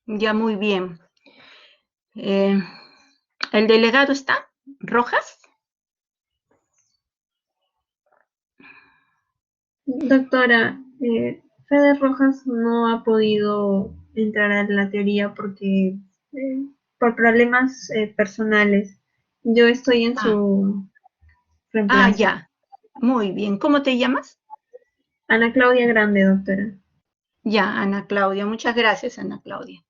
Ya, muy bien. Eh, ¿El delegado está? ¿Rojas? Doctora, Fede Rojas no ha podido entrar a la teoría porque por problemas personales. Yo estoy en Ah, su reemplazo. ya. Muy bien. ¿Cómo te llamas? Ana Claudia Grande, doctora. Ya, Ana Claudia. Muchas gracias, Ana Claudia.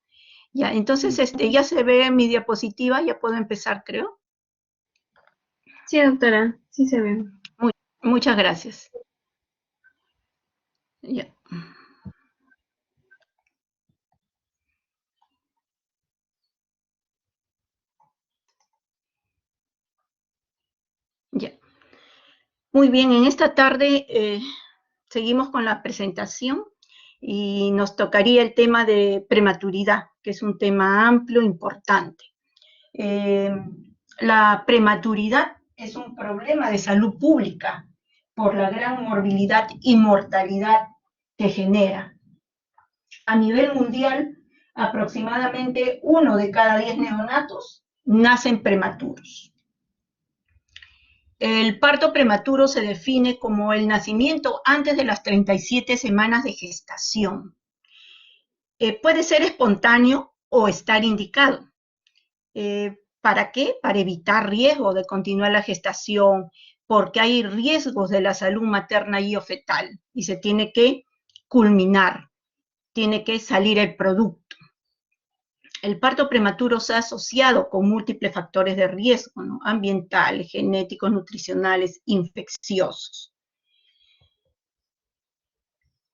Ya, entonces ya se ve mi diapositiva, ya puedo empezar, creo. Sí, doctora, sí se ve. Mu- Muchas gracias. Ya. Ya. Muy bien, en esta tarde seguimos con la presentación y nos tocaría el tema de prematuridad, que es un tema amplio, importante. Eh, la prematuridad es un problema de salud pública por la gran morbilidad y mortalidad que genera. A nivel mundial, aproximadamente 1 de cada 10 neonatos nacen prematuros. El parto prematuro se define como el nacimiento antes de las 37 semanas de gestación. Puede ser espontáneo o estar indicado. ¿Para qué? Para evitar riesgo de continuar la gestación, porque hay riesgos de la salud materna y o fetal y se tiene que culminar, tiene que salir el producto. El parto prematuro se ha asociado con múltiples factores de riesgo, ¿no? Ambientales, genéticos, nutricionales, infecciosos.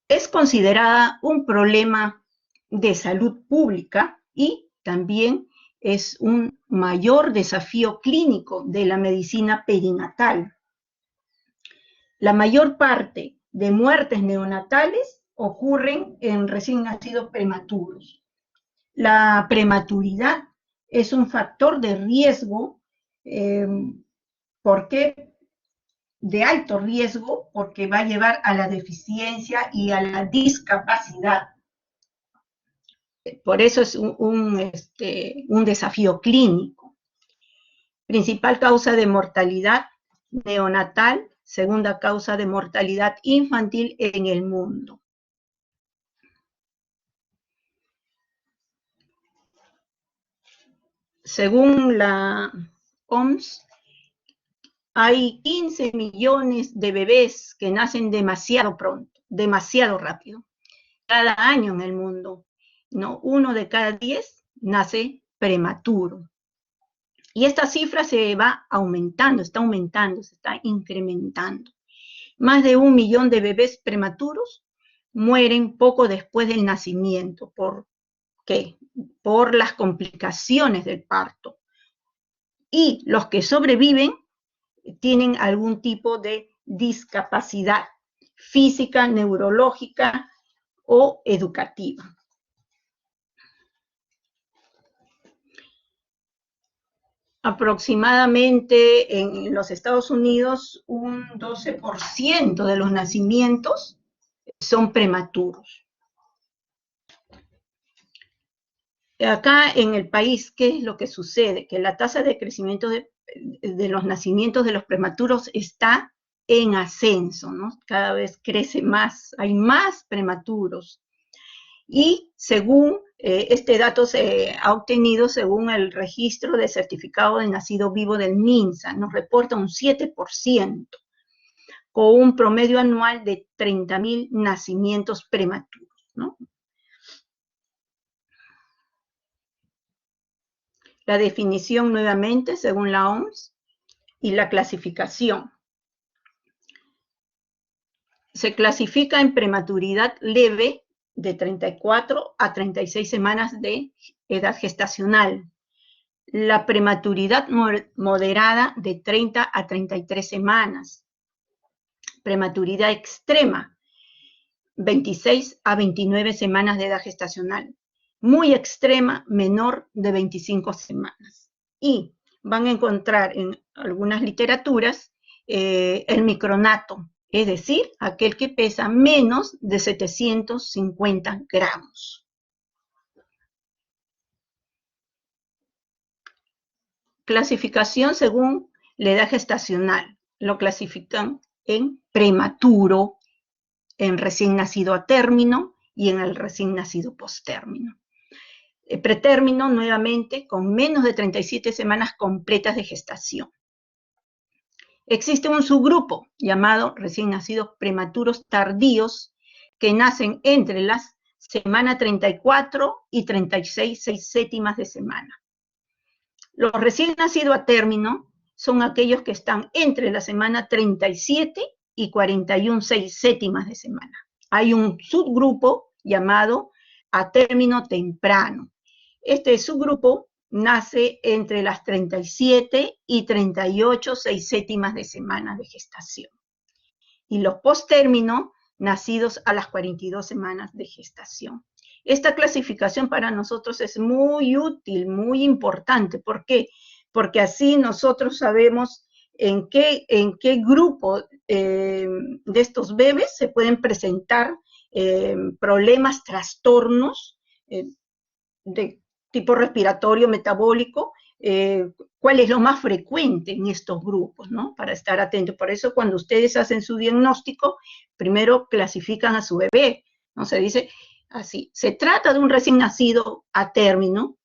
Es considerada un problema de salud pública y también es un mayor desafío clínico de la medicina perinatal. La mayor parte de muertes neonatales ocurren en recién nacidos prematuros. La prematuridad es un factor de riesgo, eh, porque de alto riesgo, porque va a llevar a la deficiencia y a la discapacidad. Por eso es un desafío clínico. Principal causa de mortalidad neonatal, segunda causa de mortalidad infantil en el mundo. Según la OMS, hay 15 millones de bebés que nacen demasiado pronto, demasiado rápido, cada año en el mundo. ¿No? 1 de cada 10 nace prematuro. Y esta cifra se va aumentando, se está incrementando. Más de 1 millón de bebés prematuros mueren poco después del nacimiento. ¿Por qué? Por las complicaciones del parto. Y los que sobreviven tienen algún tipo de discapacidad física, neurológica o educativa. Aproximadamente en los Estados Unidos un 12% de los nacimientos son prematuros. Acá en el país, ¿qué es lo que sucede? Que la tasa de crecimiento de los nacimientos de los prematuros está en ascenso, ¿no? Cada vez crece más, hay más prematuros. Y según este dato se ha obtenido según el registro de certificado de nacido vivo del MINSA, nos reporta un 7%, con un promedio anual de 30.000 nacimientos prematuros, ¿no? La definición nuevamente, según la OMS, y la clasificación. Se clasifica en prematuridad leve de 34 a 36 semanas de edad gestacional. La prematuridad moderada de 30 a 33 semanas. Prematuridad extrema, 26 a 29 semanas de edad gestacional. Muy extrema, menor de 25 semanas. Y van a encontrar en algunas literaturas el micronato, es decir, aquel que pesa menos de 750 gramos. Clasificación según la edad gestacional. Lo clasifican en prematuro, en recién nacido a término y en el recién nacido postérmino. Pretérmino, nuevamente, con menos de 37 semanas completas de gestación. Existe un subgrupo llamado recién nacidos prematuros tardíos que nacen entre las semana 34 y 36, 6/7 de semana. Los recién nacidos a término son aquellos que están entre la semana 37 y 41, 6/7 de semana. Hay un subgrupo llamado a término temprano. Este subgrupo nace entre las 37 y 38, 6/7 de semana de gestación. Y los posttérmino, nacidos a las 42 semanas de gestación. Esta clasificación para nosotros es muy útil, muy importante. ¿Por qué? Porque así nosotros sabemos en qué grupo de estos bebés se pueden presentar problemas, trastornos de tipo respiratorio, metabólico, cuál es lo más frecuente en estos grupos, ¿no? Para estar atentos. Por eso cuando ustedes hacen su diagnóstico, primero clasifican a su bebé, ¿no? Se dice así, se trata de un recién nacido a término,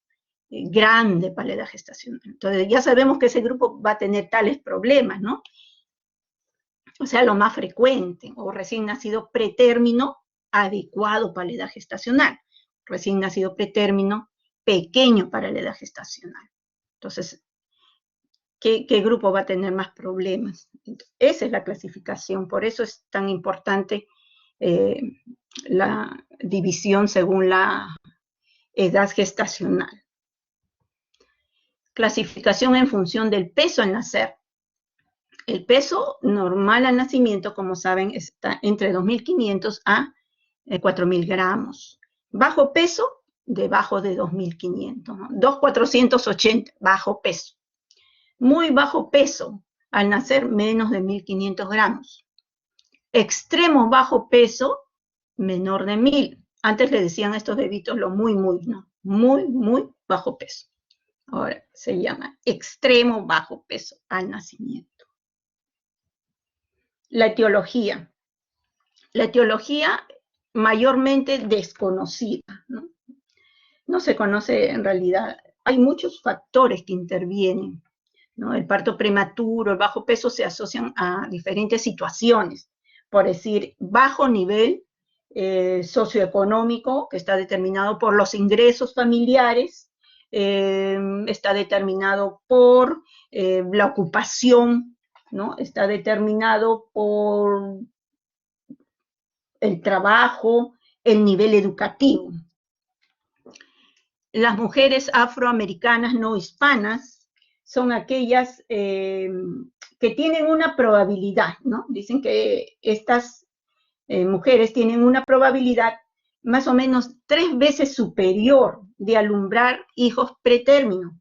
grande para la edad gestacional. Entonces ya sabemos que ese grupo va a tener tales problemas, ¿no? O sea, lo más frecuente, o recién nacido pretérmino, adecuado para la edad gestacional. Recién nacido pretérmino, pequeño para la edad gestacional. Entonces, ¿qué grupo va a tener más problemas? Esa es la clasificación, por eso es tan importante la división según la edad gestacional. Clasificación en función del peso al nacer. El peso normal al nacimiento, como saben, está entre 2.500 a 4.000 gramos. Bajo peso, debajo de 2.500, ¿no? 2.480, bajo peso. Muy bajo peso, al nacer menos de 1.500 gramos. Extremo bajo peso, menor de 1.000. Antes le decían a estos bebitos lo muy, ¿no? Muy bajo peso. Ahora se llama extremo bajo peso al nacimiento. La etiología. La etiología mayormente desconocida, ¿no? No se conoce en realidad. Hay muchos factores que intervienen, ¿no? El parto prematuro, el bajo peso se asocian a diferentes situaciones. Por decir, bajo nivel socioeconómico, que está determinado por los ingresos familiares, está determinado por la ocupación, ¿no? Está determinado por el trabajo, el nivel educativo. Las mujeres afroamericanas no hispanas son aquellas que tienen una probabilidad, ¿no? Dicen que estas mujeres tienen una probabilidad más o menos 3 veces superior de alumbrar hijos pretérmino,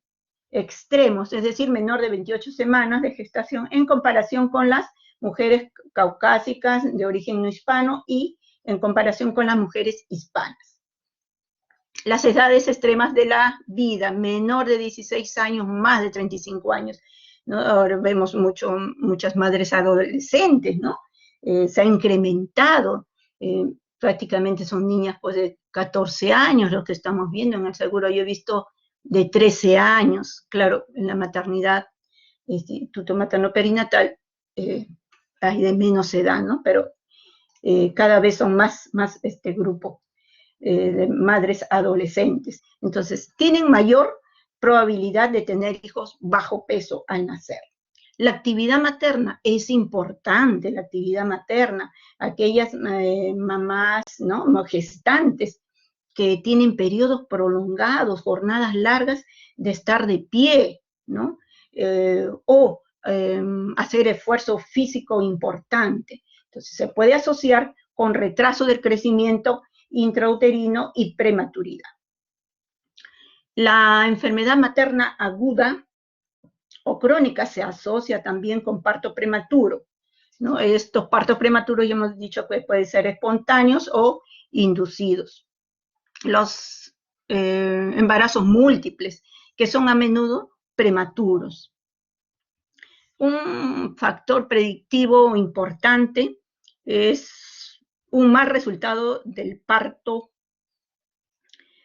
extremos, es decir, menor de 28 semanas de gestación, en comparación con las mujeres caucásicas de origen no hispano y en comparación con las mujeres hispanas. Las edades extremas de la vida, menor de 16 años, más de 35 años, ¿no? Ahora vemos muchas madres adolescentes, ¿no? Se ha incrementado, prácticamente son niñas pues, de 14 años, lo que estamos viendo en el seguro. Yo he visto de 13 años, claro, en la maternidad, instituto materno perinatal, hay de menos edad, ¿no? Pero cada vez son más este grupo de madres adolescentes. Entonces, tienen mayor probabilidad de tener hijos bajo peso al nacer. La actividad materna es importante, la actividad materna. Aquellas mamás, ¿no? Gestantes que tienen periodos prolongados, jornadas largas de estar de pie, ¿no? O hacer esfuerzo físico importante. Entonces, se puede asociar con retraso del crecimiento intrauterino y prematuridad. La enfermedad materna aguda o crónica se asocia también con parto prematuro, ¿no? Estos partos prematuros ya hemos dicho que pueden ser espontáneos o inducidos. Los embarazos múltiples, que son a menudo prematuros. Un factor predictivo importante es un mal resultado del parto,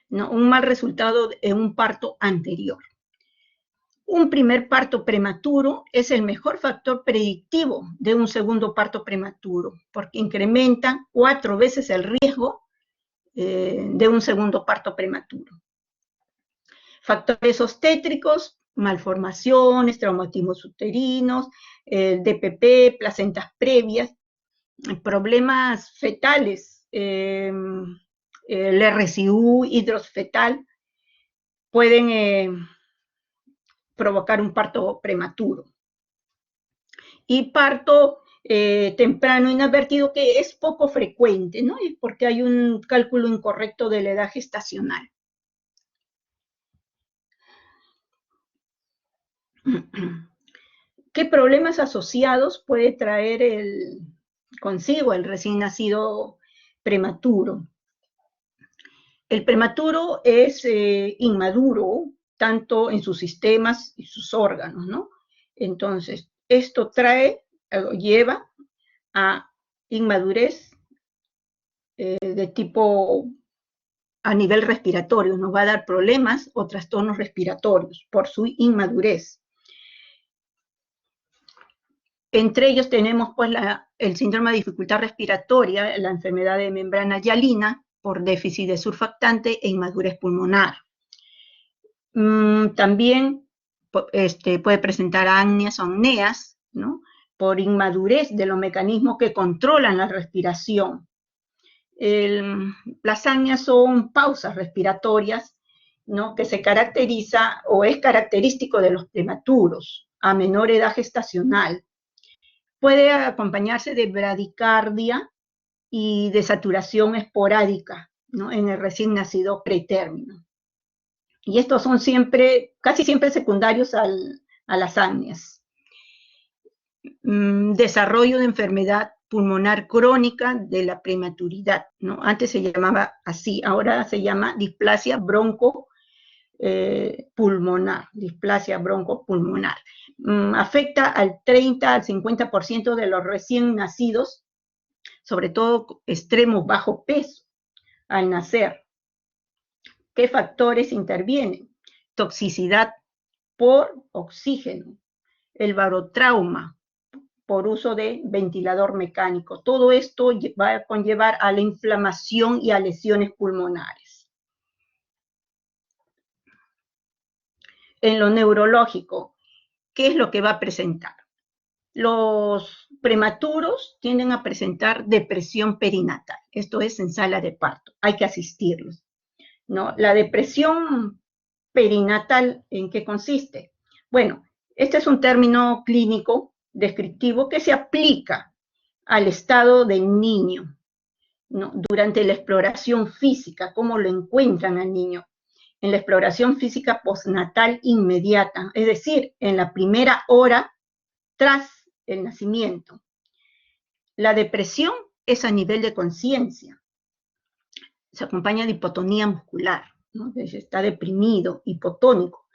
¿no? Un mal resultado en un parto anterior. Un primer parto prematuro es el mejor factor predictivo de un segundo parto prematuro, porque incrementa 4 veces el riesgo de un segundo parto prematuro. Factores obstétricos, malformaciones, traumatismos uterinos, DPP, placentas previas, problemas fetales, el RCU hidrosfetal, pueden provocar un parto prematuro. Y parto temprano inadvertido, que es poco frecuente, ¿no? Porque hay un cálculo incorrecto de la edad gestacional. ¿Qué problemas asociados puede traer consigo el recién nacido prematuro? El prematuro es inmaduro, tanto en sus sistemas y sus órganos, ¿no? Entonces, esto lleva a inmadurez de tipo a nivel respiratorio, nos va a dar problemas o trastornos respiratorios por su inmadurez. Entre ellos tenemos pues el síndrome de dificultad respiratoria, la enfermedad de membrana hialina por déficit de surfactante e inmadurez pulmonar. También puede presentar apneas o apneas, ¿no? Por inmadurez de los mecanismos que controlan la respiración. Las apneas son pausas respiratorias, ¿no? Que se caracteriza o es característico de los prematuros a menor edad gestacional. Puede acompañarse de bradicardia y de saturación esporádica, ¿no? En el recién nacido pretérmino. Y estos son casi siempre secundarios a las apneas. Desarrollo de enfermedad pulmonar crónica de la prematuridad, ¿no? Antes se llamaba así, ahora se llama displasia broncopulmonar, displasia broncopulmonar. Afecta al 30 al 50% de los recién nacidos, sobre todo extremos bajo peso, al nacer. ¿Qué factores intervienen? Toxicidad por oxígeno, el barotrauma por uso de ventilador mecánico. Todo esto va a conllevar a la inflamación y a lesiones pulmonares. En lo neurológico, ¿qué es lo que va a presentar? Los prematuros tienden a presentar depresión perinatal. Esto es en sala de parto. Hay que asistirlos, ¿no? La depresión perinatal, ¿en qué consiste? Bueno, este es un término clínico descriptivo que se aplica al estado del niño, ¿no? Durante la exploración física, cómo lo encuentran al niño, en la exploración física postnatal inmediata, es decir, en la primera hora tras el nacimiento. La depresión es a nivel de conciencia, se acompaña de hipotonía muscular, ¿no? Está deprimido, hipotónico,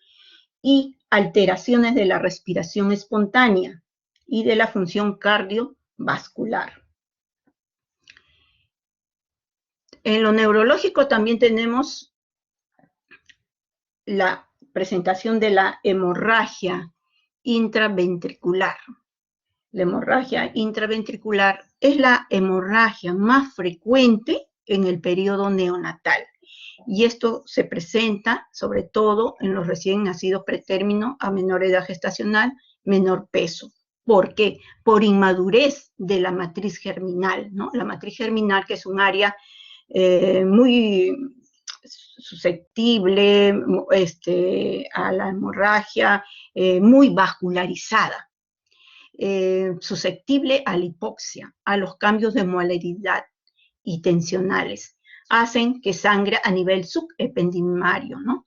y alteraciones de la respiración espontánea y de la función cardiovascular. En lo neurológico también tenemos la presentación de la hemorragia intraventricular. La hemorragia intraventricular es la hemorragia más frecuente en el periodo neonatal. Y esto se presenta sobre todo en los recién nacidos pretérmino a menor edad gestacional, menor peso. ¿Por qué? Por inmadurez de la matriz germinal, ¿no? La matriz germinal, que es un área muy susceptible a la hemorragia, muy vascularizada, susceptible a la hipoxia, a los cambios de molaridad y tensionales, hacen que sangre a nivel subependimario, ¿no?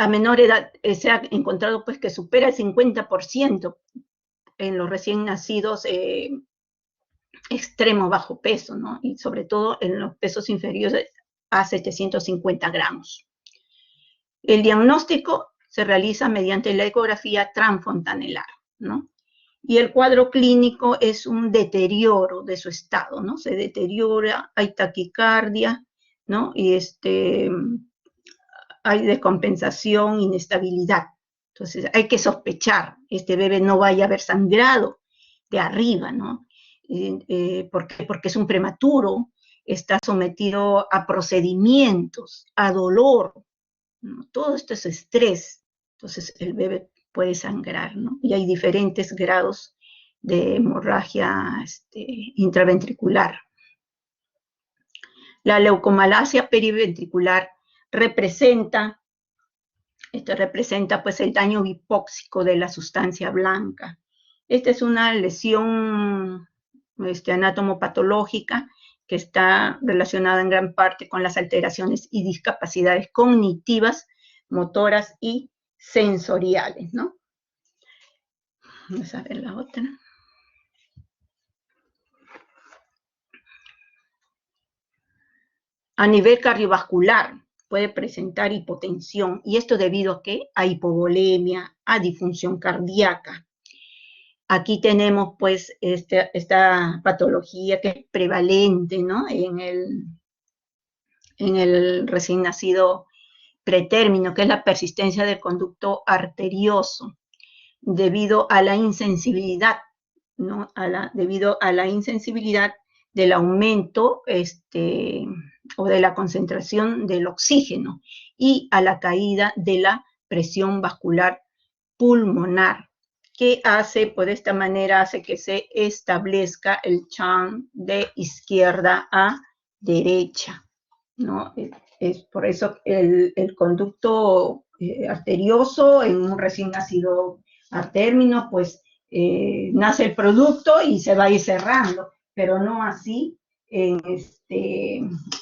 A menor edad se ha encontrado pues que supera el 50% en los recién nacidos extremo bajo peso, ¿no? Y sobre todo en los pesos inferiores a 750 gramos. El diagnóstico se realiza mediante la ecografía transfontanelar, ¿no? Y el cuadro clínico es un deterioro de su estado, ¿no? Se deteriora, hay taquicardia, ¿no? Y hay descompensación, inestabilidad. Entonces hay que sospechar, este bebé no vaya a haber sangrado de arriba, ¿no? ¿Por qué? Porque es un prematuro, está sometido a procedimientos, a dolor, ¿no? Todo esto es estrés, entonces el bebé puede sangrar, ¿no? Y hay diferentes grados de hemorragia intraventricular. La leucomalacia periventricular representa pues el daño hipóxico de la sustancia blanca. Esta es una lesión anatomopatológica que está relacionada en gran parte con las alteraciones y discapacidades cognitivas, motoras y sensoriales, ¿no? Vamos a ver la otra. A nivel cardiovascular puede presentar hipotensión, y esto debido a ¿qué? A hipovolemia, a disfunción cardíaca. Aquí tenemos pues esta patología que es prevalente, ¿no? En el recién nacido pretérmino, que es la persistencia del conducto arterioso, debido a la insensibilidad, ¿no? Debido a la insensibilidad del aumento o de la concentración del oxígeno y a la caída de la presión vascular pulmonar, que hace, pues de esta manera, hace que se establezca el chant de izquierda a derecha, ¿no? Es por eso el conducto arterioso en un recién nacido a término, pues nace el producto y se va a ir cerrando, pero no así en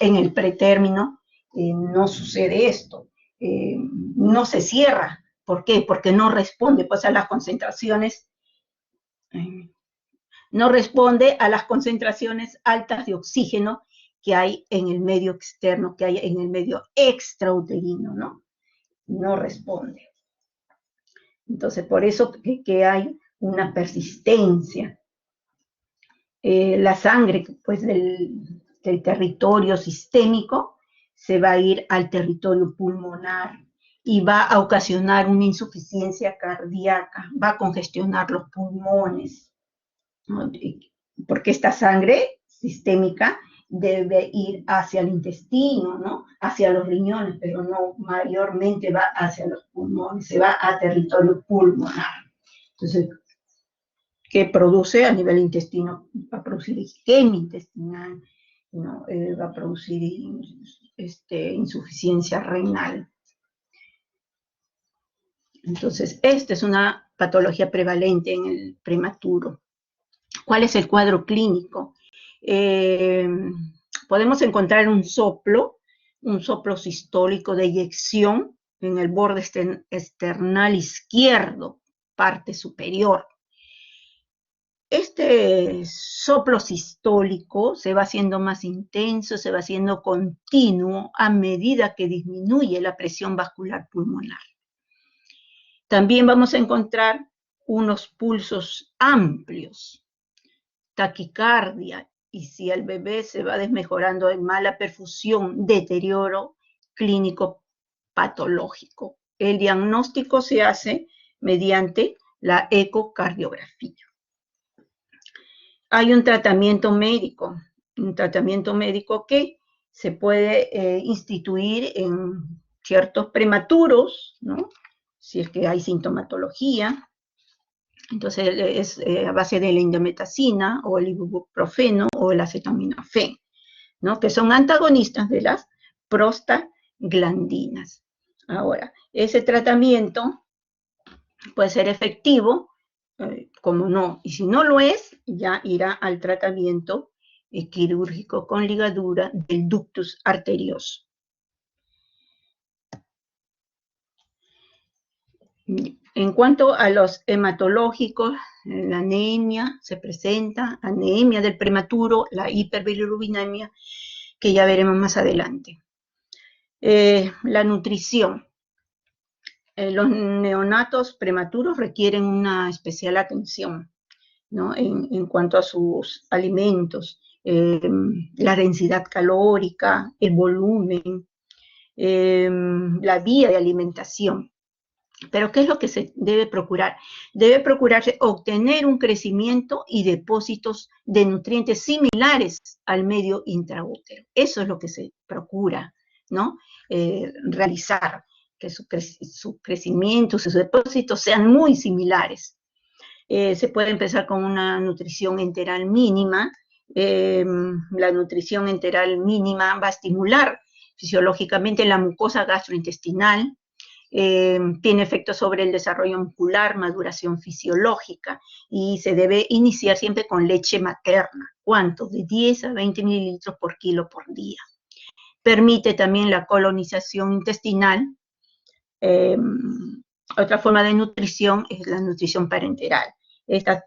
el pretérmino, no sucede esto, no se cierra. ¿Por qué? Porque no responde pues a las concentraciones, no responde a las concentraciones altas de oxígeno que hay en el medio externo, que hay en el medio extrauterino, ¿no? No responde. Entonces, por eso que hay una persistencia. La sangre, pues, del territorio sistémico se va a ir al territorio pulmonar y va a ocasionar una insuficiencia cardíaca, va a congestionar los pulmones, ¿no? Porque esta sangre sistémica debe ir hacia el intestino, ¿no? Hacia los riñones, pero no mayormente va hacia los pulmones, se va a territorio pulmonar. Entonces, ¿qué produce a nivel intestino? Va a producir isquemia intestinal, ¿no? Va a producir insuficiencia renal. Entonces, esta es una patología prevalente en el prematuro. ¿Cuál es el cuadro clínico? Podemos encontrar un soplo sistólico de eyección en el borde esternal izquierdo, parte superior. Este soplo sistólico se va haciendo más intenso, se va haciendo continuo a medida que disminuye la presión vascular pulmonar. También vamos a encontrar unos pulsos amplios, taquicardia, y si el bebé se va desmejorando en mala perfusión, deterioro clínico patológico. El diagnóstico se hace mediante la ecocardiografía. Hay un tratamiento médico que se puede instituir en ciertos prematuros, ¿no? Si es que hay sintomatología. Entonces es a base de la indometacina o el ibuprofeno o el acetaminofén, ¿no? Que son antagonistas de las prostaglandinas. Ahora, ese tratamiento puede ser efectivo, como no, y si no lo es, ya irá al tratamiento quirúrgico con ligadura del ductus arterioso. En cuanto a los hematológicos, la anemia se presenta, anemia del prematuro, la hiperbilirubinemia, que ya veremos más adelante. La nutrición. Los neonatos prematuros requieren una especial atención, ¿no? En cuanto a sus alimentos, la densidad calórica, el volumen, la vía de alimentación. Pero ¿qué es lo que se debe procurar? Debe procurarse obtener un crecimiento y depósitos de nutrientes similares al medio intraútero. Eso es lo que se procura, ¿no? Realizar, que su crecimiento, sus depósitos sean muy similares. Se puede empezar con una nutrición enteral mínima. La nutrición enteral mínima va a estimular fisiológicamente la mucosa gastrointestinal, tiene efectos sobre el desarrollo muscular, maduración fisiológica, y se debe iniciar siempre con leche materna. ¿Cuánto? De 10 a 20 mililitros por kilo por día. Permite también la colonización intestinal. Otra forma de nutrición es la nutrición parenteral. Esta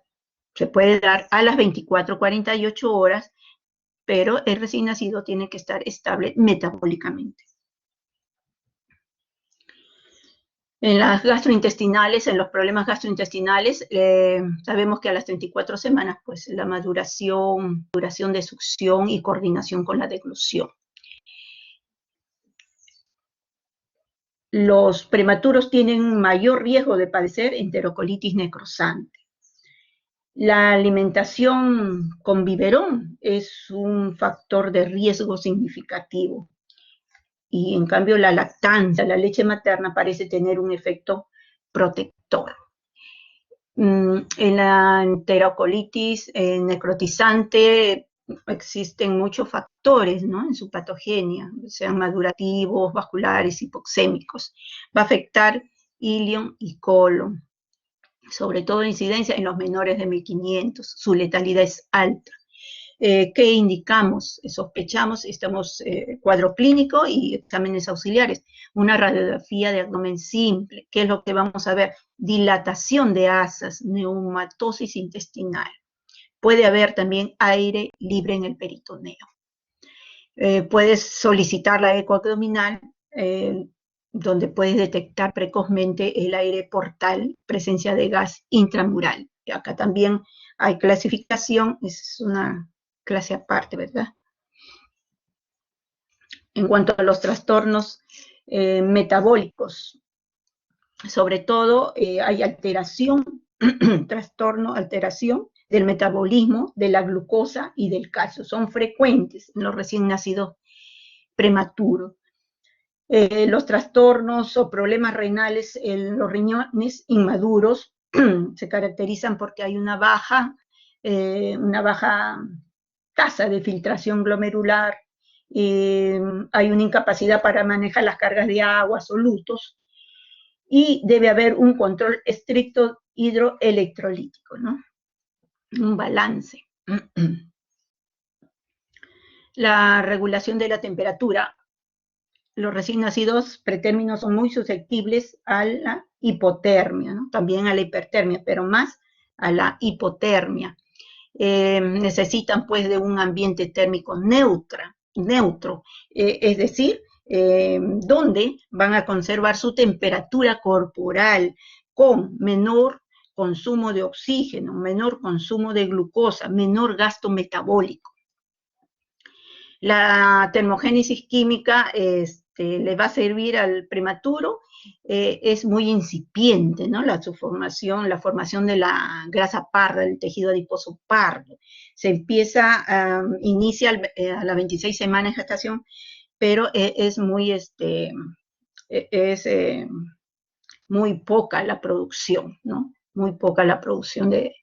se puede dar a las 24-48 horas, pero el recién nacido tiene que estar estable metabólicamente. En las gastrointestinales, en los problemas gastrointestinales, sabemos que a las 34 semanas, pues la maduración de succión y coordinación con la deglución. Los prematuros tienen mayor riesgo de padecer enterocolitis necrosante. La alimentación con biberón es un factor de riesgo significativo. Y en cambio la lactancia, la leche materna, parece tener un efecto protector. En la enterocolitis necrotizante existen muchos factores, ¿no? En su patogenia, sean madurativos, vasculares, hipoxémicos. Va a afectar ilion y colon, sobre todo incidencia en los menores de 1500. Su letalidad es alta. ¿Qué indicamos? Sospechamos, estamos cuadro clínico y exámenes auxiliares. Una radiografía de abdomen simple. ¿Qué es lo que vamos a ver? Dilatación de asas, neumatosis intestinal. Puede haber también aire libre en el peritoneo. Puedes solicitar la eco abdominal, donde puedes detectar precozmente el aire portal, presencia de gas intramural. Y acá también hay clasificación, es una clase aparte, ¿verdad? En cuanto a los trastornos metabólicos, sobre todo hay alteración, alteración del metabolismo, de la glucosa y del calcio. Son frecuentes en los recién nacidos prematuros. Los trastornos o problemas renales en los riñones inmaduros se caracterizan porque hay una baja tasa de filtración glomerular, hay una incapacidad para manejar las cargas de agua, solutos, y debe haber un control estricto hidroelectrolítico, ¿no? Un balance. La regulación de la temperatura. Los recién nacidos pretérminos son muy susceptibles a la hipotermia, ¿no? También a la hipertermia, pero más a la hipotermia. Necesitan pues de un ambiente térmico neutro, es decir, donde van a conservar su temperatura corporal con menor consumo de oxígeno, menor consumo de glucosa, menor gasto metabólico. La termogénesis química le va a servir al prematuro, es muy incipiente, ¿no? La formación de la grasa parda, del tejido adiposo pardo. Se inicia a las 26 semanas de gestación, pero es muy poca la producción, ¿no? Muy poca la producción de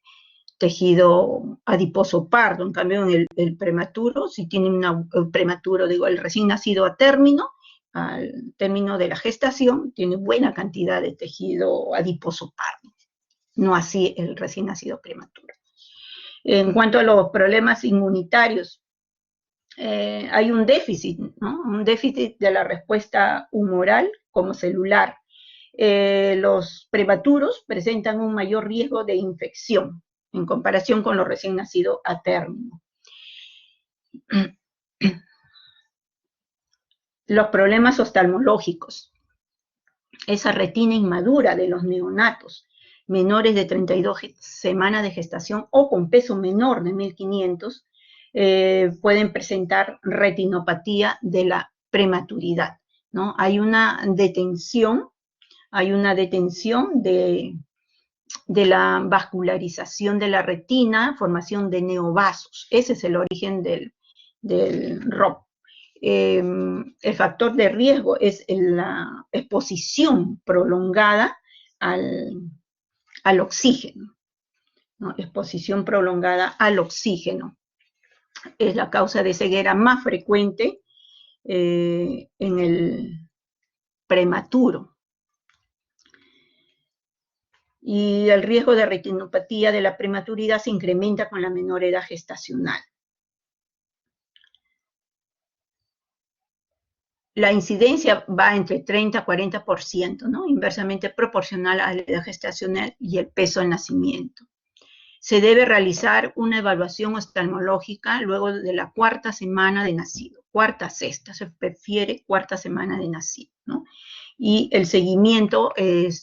tejido adiposo pardo. En cambio, en el prematuro, si tiene el recién nacido a término, al término de la gestación, tiene buena cantidad de tejido adiposo pardo. No así el recién nacido prematuro. En cuanto a los problemas inmunitarios, hay un déficit, ¿no? Un déficit de la respuesta humoral como celular. Los prematuros presentan un mayor riesgo de infección en comparación con los recién nacidos a término. Los problemas oftalmológicos. esa retina inmadura de los neonatos menores de 32 semanas de gestación o con peso menor de 1500, pueden presentar retinopatía de la prematuridad, ¿no? Hay una detención de la vascularización de la retina, formación de neovasos. Ese es el origen del ROP. El factor de riesgo es la exposición prolongada al oxígeno, ¿no? Exposición prolongada al oxígeno. Es la causa de ceguera más frecuente en el prematuro. Y el riesgo de retinopatía de la prematuridad se incrementa con la menor edad gestacional. La incidencia va entre 30 a 40%, ¿no? Inversamente proporcional a la edad gestacional y el peso al nacimiento. Se debe realizar una evaluación oftalmológica luego de la cuarta semana de nacido, cuarta, sexta, se prefiere cuarta semana de nacido, ¿no? Y el seguimiento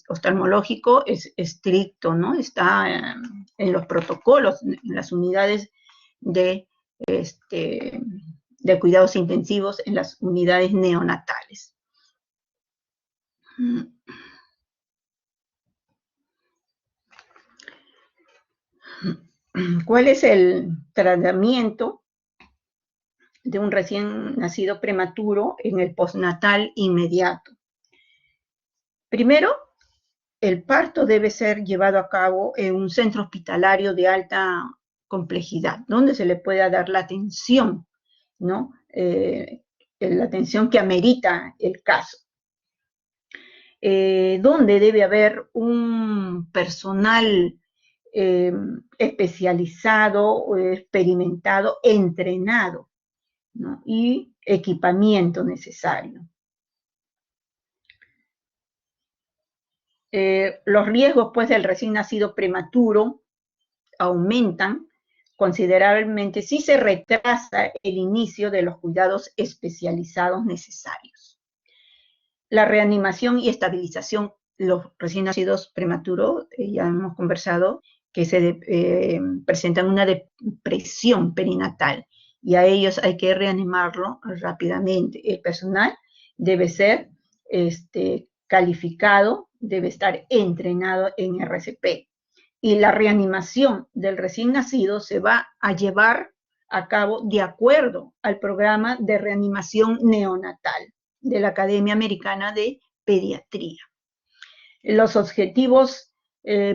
oftalmológico es estricto, ¿no? Está en los protocolos, en las unidades de cuidados intensivos, en las unidades neonatales. ¿Cuál es el tratamiento de un recién nacido prematuro en el postnatal inmediato? Primero, el parto debe ser llevado a cabo en un centro hospitalario de alta complejidad, donde se le pueda dar la atención, ¿no? La atención que amerita el caso. Donde debe haber un personal especializado, experimentado, entrenado, ¿no? Y equipamiento necesario. Los riesgos, pues, del recién nacido prematuro aumentan considerablemente si se retrasa el inicio de los cuidados especializados necesarios. La reanimación y estabilización, los recién nacidos prematuros, ya hemos conversado, que se presentan una depresión perinatal y a ellos hay que reanimarlo rápidamente. El personal debe ser calificado, debe estar entrenado en RCP. Y la reanimación del recién nacido se va a llevar a cabo de acuerdo al programa de reanimación neonatal de la Academia Americana de Pediatría. Los objetivos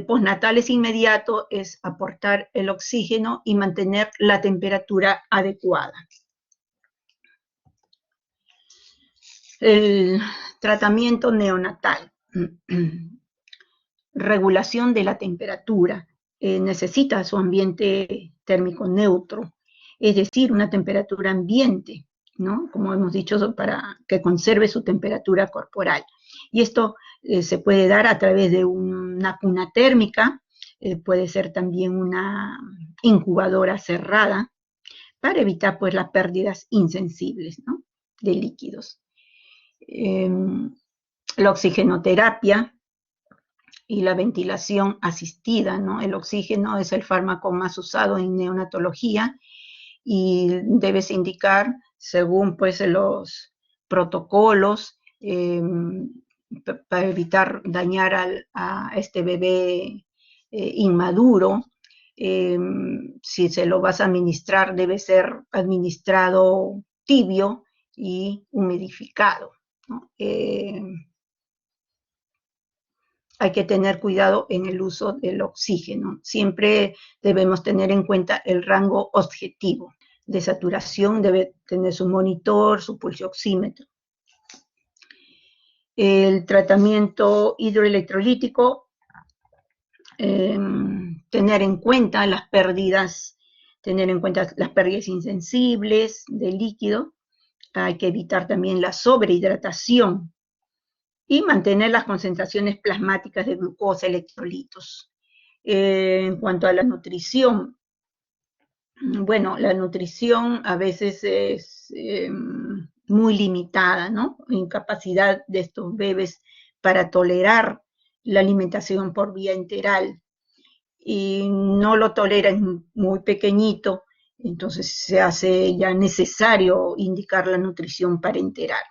postnatales inmediatos es aportar el oxígeno y mantener la temperatura adecuada. El tratamiento neonatal. Regulación de la temperatura. Necesita su ambiente térmico neutro, es decir, una temperatura ambiente, ¿no? Como hemos dicho, para que conserve su temperatura corporal. Y esto se puede dar a través de una cuna térmica, puede ser también una incubadora cerrada, para evitar, pues, las pérdidas insensibles, ¿no?, de líquidos. La oxigenoterapia y la ventilación asistida, ¿no? El oxígeno es el fármaco más usado en neonatología y debes indicar, según, pues, los protocolos, para evitar dañar a este bebé inmaduro. Si se lo vas a administrar, debe ser administrado tibio y humidificado, ¿no? Hay que tener cuidado en el uso del oxígeno. Siempre debemos tener en cuenta el rango objetivo de saturación, debe tener su monitor, su pulso oxímetro. El tratamiento hidroelectrolítico, tener en cuenta las pérdidas insensibles de líquido. Hay que evitar también la sobrehidratación y mantener las concentraciones plasmáticas de glucosa, electrolitos. En cuanto a la nutrición, bueno, la nutrición a veces es muy limitada, ¿no? Incapacidad de estos bebés para tolerar la alimentación por vía enteral y no lo toleran muy pequeñito, entonces se hace ya necesario indicar la nutrición parenteral.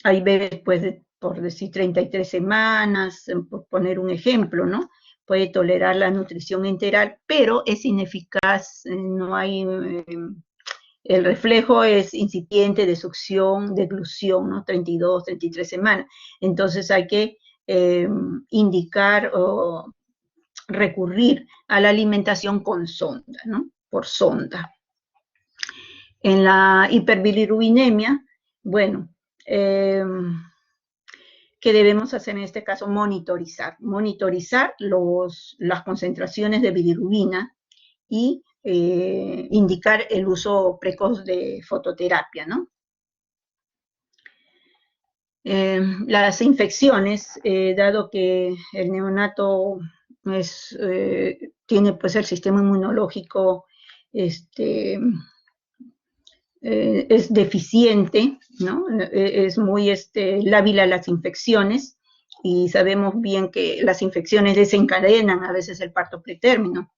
Hay bebés, pues, por decir 33 semanas, por poner un ejemplo, ¿no? Puede tolerar la nutrición enteral, pero es ineficaz, no hay, el reflejo es incipiente de succión, deglución, ¿no? 32, 33 semanas. Entonces hay que indicar o recurrir a la alimentación con sonda, ¿no? Por sonda. En la hiperbilirubinemia, bueno, ¿qué debemos hacer en este caso? Monitorizar las concentraciones de bilirrubina y indicar el uso precoz de fototerapia, ¿no? Las infecciones, dado que el neonato tiene pues el sistema inmunológico es deficiente, ¿no? Es muy lábil a las infecciones y sabemos bien que las infecciones desencadenan a veces el parto pretérmino.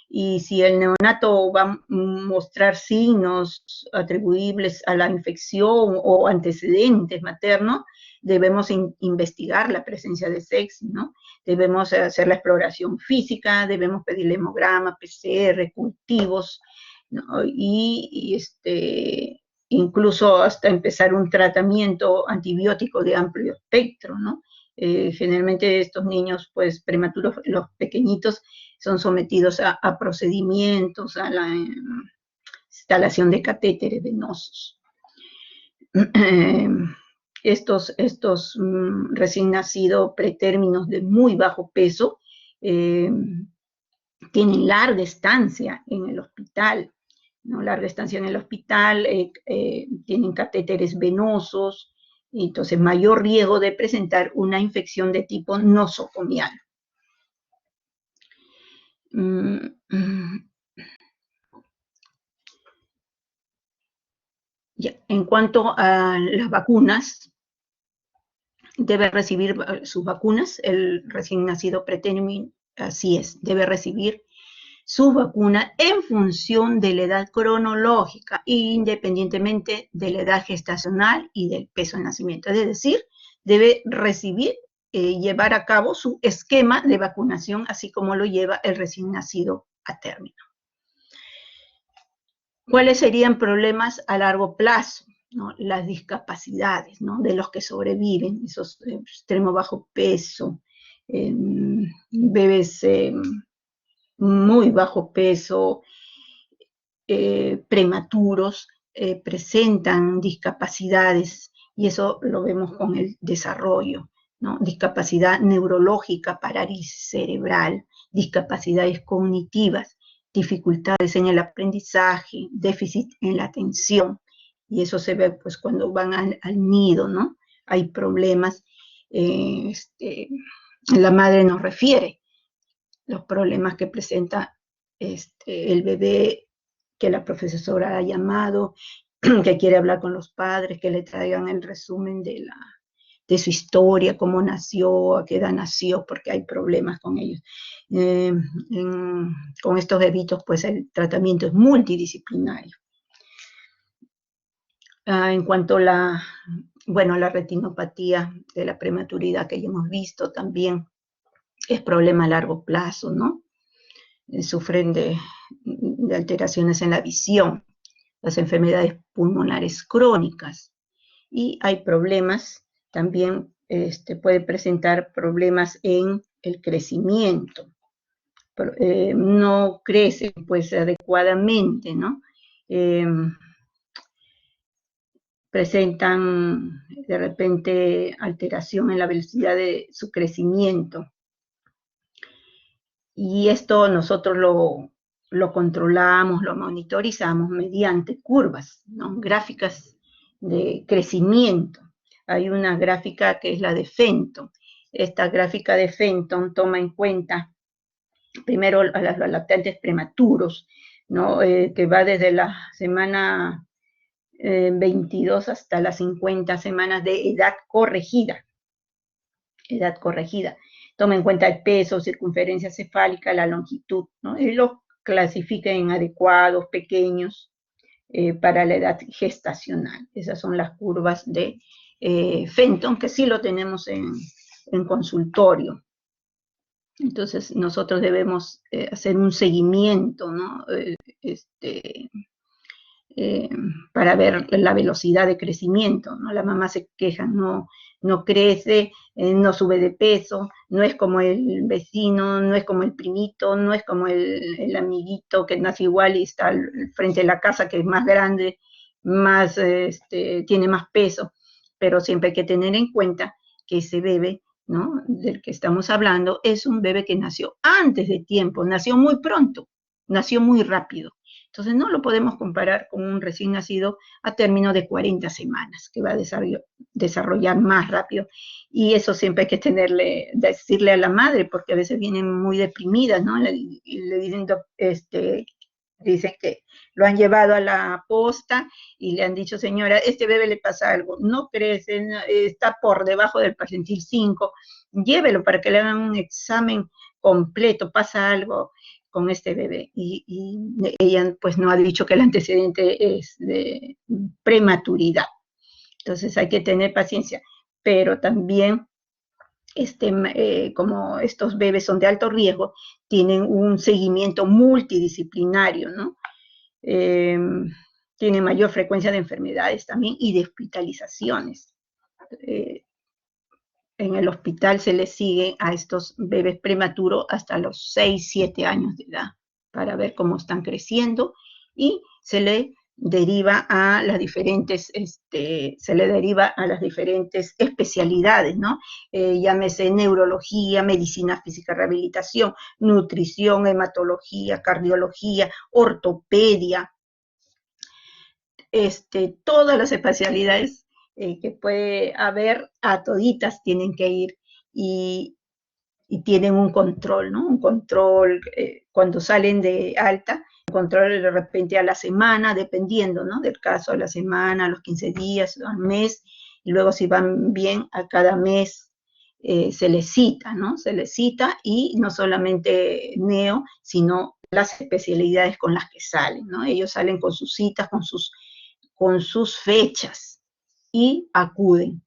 Y si el neonato va a mostrar signos atribuibles a la infección o antecedentes maternos, debemos investigar la presencia de sexo, ¿no? Debemos hacer la exploración física, debemos pedir hemograma, PCR, cultivos, ¿no? Y incluso hasta empezar un tratamiento antibiótico de amplio espectro, ¿no? Generalmente estos niños, pues prematuros, los pequeñitos, son sometidos a procedimientos, a la instalación de catéteres venosos. Estos recién nacidos pretérminos de muy bajo peso tienen larga estancia en el hospital, ¿no? Larga estancia en el hospital, tienen catéteres venosos, entonces mayor riesgo de presentar una infección de tipo nosocomial. Ya, en cuanto a las vacunas, debe recibir sus vacunas, el recién nacido pretérmino, así es, debe recibir su vacuna en función de la edad cronológica, independientemente de la edad gestacional y del peso de nacimiento. Es decir, debe recibir, llevar a cabo su esquema de vacunación, así como lo lleva el recién nacido a término. ¿Cuáles serían problemas a largo plazo? ¿No? Las discapacidades, ¿no? De los que sobreviven, esos extremo bajo peso, bebés muy bajo peso, prematuros, presentan discapacidades y eso lo vemos con el desarrollo, ¿no? Discapacidad neurológica, parálisis cerebral, discapacidades cognitivas, dificultades en el aprendizaje, déficit en la atención, y eso se ve pues cuando van al nido, ¿no? Hay problemas, la madre nos refiere los problemas que presenta el bebé, que la profesora ha llamado, que quiere hablar con los padres, que le traigan el resumen de su historia, cómo nació, a qué edad nació, porque hay problemas con ellos. Con estos bebitos, pues el tratamiento es multidisciplinario. En cuanto a la retinopatía de la prematuridad que ya hemos visto también, es problema a largo plazo, ¿no? Sufren de alteraciones en la visión, las enfermedades pulmonares crónicas, y hay problemas, también puede presentar problemas en el crecimiento, no crecen pues adecuadamente, ¿no? Presentan de repente alteración en la velocidad de su crecimiento, y esto nosotros lo controlamos, lo monitorizamos mediante curvas, ¿no? Gráficas de crecimiento. Hay una gráfica que es la de Fenton. Esta gráfica de Fenton toma en cuenta primero a los lactantes prematuros, ¿no? Que va desde la semana 22 hasta las 50 semanas de edad corregida. Edad corregida. Toma en cuenta el peso, circunferencia cefálica, la longitud, ¿no? Y los clasifica en adecuados, pequeños, para la edad gestacional. Esas son las curvas de Fenton, que sí lo tenemos en consultorio. Entonces, nosotros debemos hacer un seguimiento, ¿no? Para ver la velocidad de crecimiento, ¿no? La mamá se queja, no crece, no sube de peso, no es como el vecino, no es como el primito, no es como el amiguito que nace igual y está frente a la casa, que es más grande, más, tiene más peso, pero siempre hay que tener en cuenta que ese bebé, ¿no?, del que estamos hablando, es un bebé que nació antes de tiempo, nació muy pronto, nació muy rápido. Entonces no lo podemos comparar con un recién nacido a término de 40 semanas, que va a desarrollar más rápido. Y eso siempre hay que decirle a la madre, porque a veces vienen muy deprimidas, ¿no? Y le dicen, dicen que lo han llevado a la posta y le han dicho, señora, este bebé le pasa algo, no crece, está por debajo del percentil 5, llévelo para que le hagan un examen completo, pasa algo con este bebé. Y ella pues no ha dicho que el antecedente es de prematuridad. Entonces hay que tener paciencia, pero también como estos bebés son de alto riesgo, tienen un seguimiento multidisciplinario, ¿no? Tienen mayor frecuencia de enfermedades también y de hospitalizaciones. En el hospital se les sigue a estos bebés prematuros hasta los 6, 7 años de edad para ver cómo están creciendo y se le deriva a las diferentes, especialidades, ¿no? Llámese neurología, medicina física, rehabilitación, nutrición, hematología, cardiología, ortopedia, todas las especialidades que puede haber, a toditas tienen que ir y tienen un control, ¿no? Un control cuando salen de alta, un control de repente a la semana, dependiendo, ¿no?, del caso, a la semana, a los 15 días, al mes, y luego si van bien, a cada mes se les cita, ¿no? Se les cita y no solamente neo, sino las especialidades con las que salen, ¿no? Ellos salen con sus citas, con sus fechas y acuden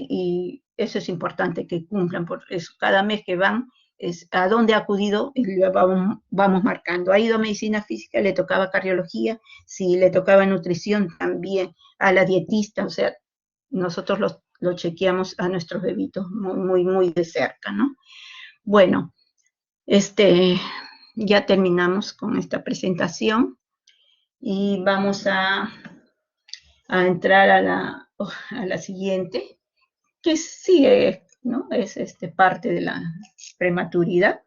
y eso es importante que cumplan, por eso cada mes que van es a dónde ha acudido y vamos marcando. Ha ido a medicina física, le tocaba cardiología, si le tocaba nutrición también, a la dietista, o sea, nosotros lo chequeamos a nuestros bebitos muy, muy, muy de cerca, ¿no? Bueno, ya terminamos con esta presentación y vamos a entrar a la siguiente, que sigue, ¿no? Es parte de la prematuridad,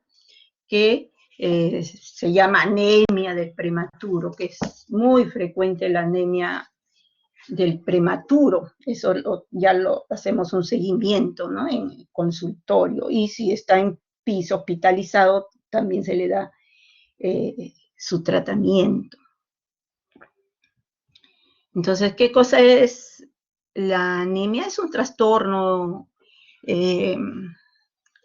que se llama anemia del prematuro, que es muy frecuente la anemia del prematuro. Eso ya lo hacemos un seguimiento, ¿no?, en consultorio. Y si está en piso hospitalizado, también se le da su tratamiento. Entonces, ¿qué cosa es la anemia? Es un trastorno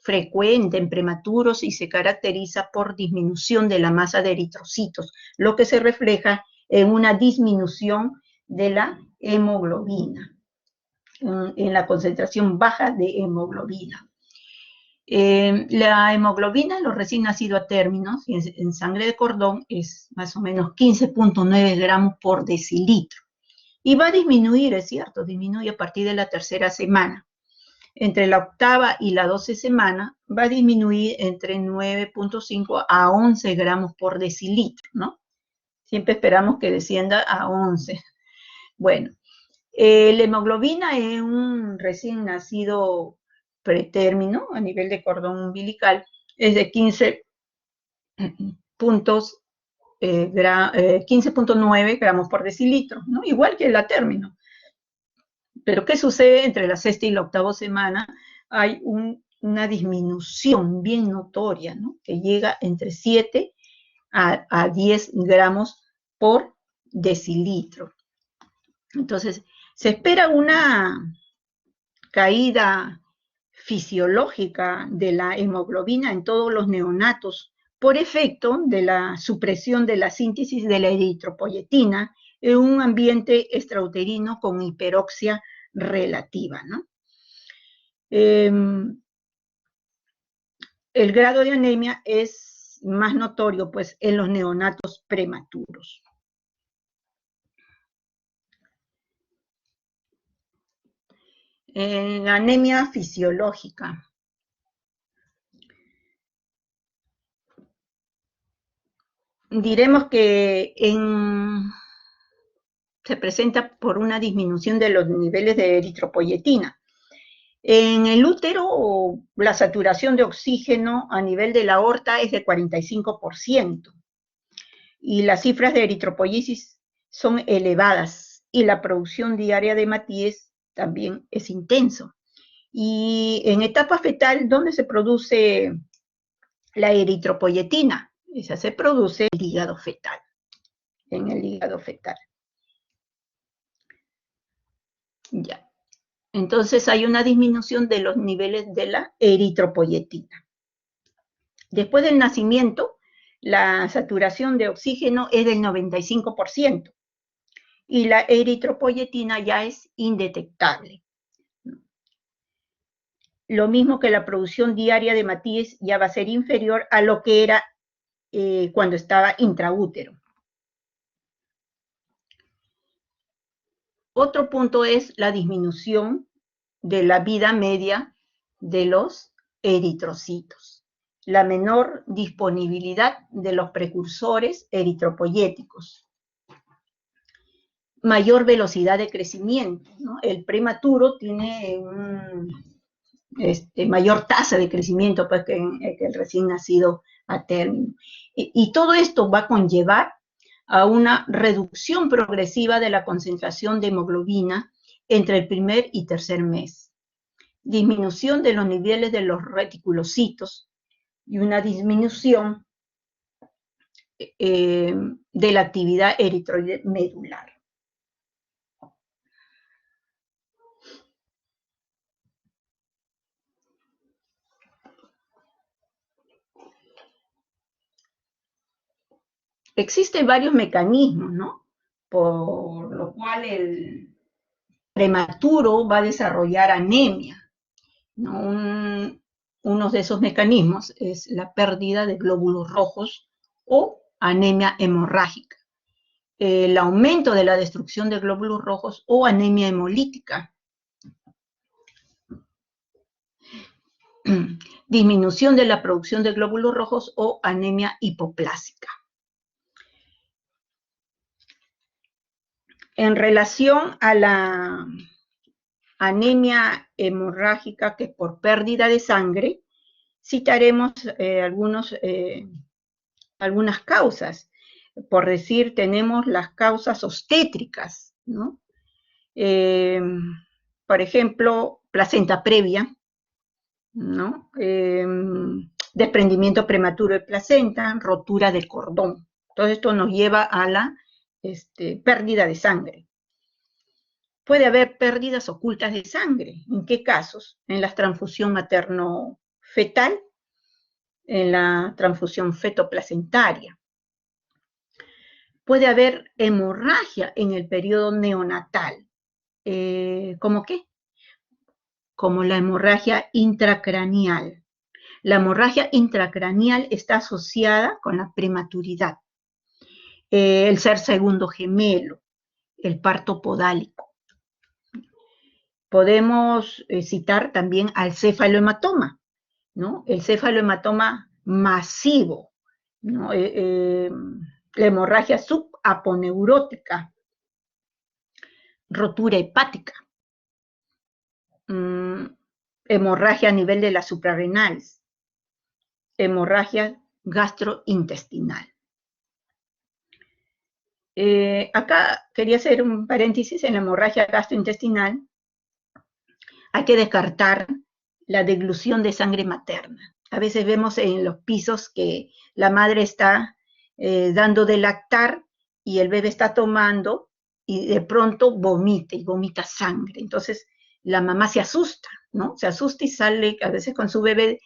frecuente en prematuros y se caracteriza por disminución de la masa de eritrocitos, lo que se refleja en una disminución de la hemoglobina, en la concentración baja de hemoglobina. La hemoglobina en los recién nacidos a términos en sangre de cordón es más o menos 15.9 gramos por decilitro. Y va a disminuir, es cierto, disminuye a partir de la tercera semana. Entre la octava y la 12 semana va a disminuir entre 9.5 a 11 gramos por decilitro, ¿no? Siempre esperamos que descienda a 11. Bueno, la hemoglobina en un recién nacido pretérmino a nivel de cordón umbilical es de 15.9 gramos por decilitro, ¿no? Igual que la término. Pero ¿qué sucede entre la sexta y la octava semana? Hay una disminución bien notoria, ¿no?, que llega entre 7 a 10 gramos por decilitro. Entonces, se espera una caída fisiológica de la hemoglobina en todos los neonatos por efecto de la supresión de la síntesis de la eritropoyetina en un ambiente extrauterino con hiperoxia relativa, ¿no? El grado de anemia es más notorio, pues, en los neonatos prematuros. Anemia fisiológica. Diremos que se presenta por una disminución de los niveles de eritropoyetina. En el útero, la saturación de oxígeno a nivel de la aorta es de 45%, y las cifras de eritropoyesis son elevadas, y la producción diaria de hematíes también es intenso. Y en etapa fetal, ¿dónde se produce la eritropoyetina? Esa se produce en el hígado fetal, en el hígado fetal. Ya. Entonces hay una disminución de los niveles de la eritropoyetina. Después del nacimiento, la saturación de oxígeno es del 95% y la eritropoyetina ya es indetectable. Lo mismo que la producción diaria de hematíes ya va a ser inferior a lo que era cuando estaba intraútero. Otro punto es la disminución de la vida media de los eritrocitos, la menor disponibilidad de los precursores eritropoyéticos, mayor velocidad de crecimiento, ¿no? El prematuro tiene mayor tasa de crecimiento, pues, que el recién nacido a término. Y todo esto va a conllevar a una reducción progresiva de la concentración de hemoglobina entre el primer y tercer mes, disminución de los niveles de los reticulocitos y una disminución de la actividad eritroide medular. Existen varios mecanismos, ¿no? Por lo cual el prematuro va a desarrollar anemia, ¿no? Uno de esos mecanismos es la pérdida de glóbulos rojos o anemia hemorrágica, el aumento de la destrucción de glóbulos rojos o anemia hemolítica, disminución de la producción de glóbulos rojos o anemia hipoplásica. En relación a la anemia hemorrágica, que es por pérdida de sangre, citaremos algunas causas. Por decir, tenemos las causas obstétricas, ¿no? Por ejemplo, placenta previa, ¿no? Desprendimiento prematuro de placenta, rotura del cordón. Todo esto nos lleva a la pérdida de sangre. Puede haber pérdidas ocultas de sangre. ¿En qué casos? En la transfusión materno-fetal, en la transfusión fetoplacentaria. Puede haber hemorragia en el periodo neonatal. ¿Cómo qué? Como la hemorragia intracraneal. La hemorragia intracraneal está asociada con la prematuridad, el ser segundo gemelo, el parto podálico. Podemos citar también al cefalohematoma, ¿no? El cefalohematoma masivo, ¿no? La hemorragia subaponeurótica, rotura hepática, hemorragia a nivel de las suprarrenales, hemorragia gastrointestinal. Acá quería hacer un paréntesis en la hemorragia gastrointestinal. Hay que descartar la deglución de sangre materna. A veces vemos en los pisos que la madre está dando de lactar y el bebé está tomando y de pronto vomita, y vomita sangre. Entonces la mamá se asusta, ¿no? Se asusta y sale a veces con su bebé,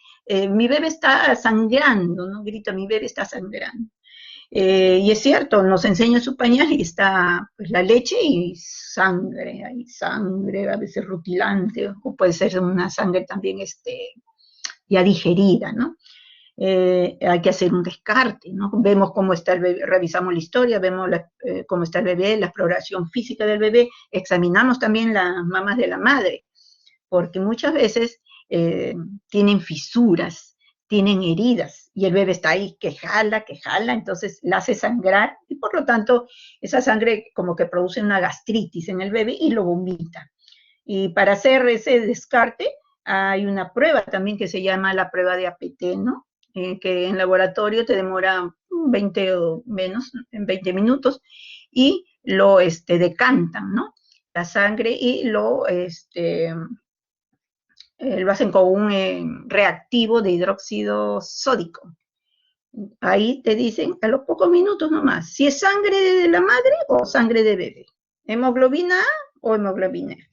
mi bebé está sangrando, ¿no? Grita, mi bebé está sangrando. Y es cierto, nos enseña su pañal y está pues, la leche y hay sangre, a veces rutilante, o puede ser una sangre también ya digerida, ¿no? Hay que hacer un descarte, ¿no? Vemos cómo está el bebé, revisamos la historia, vemos cómo está el bebé, la exploración física del bebé, examinamos también las mamas de la madre, porque muchas veces tienen fisuras, tienen heridas, y el bebé está ahí que jala, entonces la hace sangrar, y por lo tanto esa sangre como que produce una gastritis en el bebé y lo vomita. Y para hacer ese descarte hay una prueba también que se llama la prueba de APT, ¿no? Que en laboratorio te demora 20 o menos, en 20 minutos, y lo decantan, ¿no? La sangre y lo hacen con un reactivo de hidróxido sódico. Ahí te dicen a los pocos minutos nomás, si es sangre de la madre o sangre de bebé, hemoglobina A o hemoglobina E.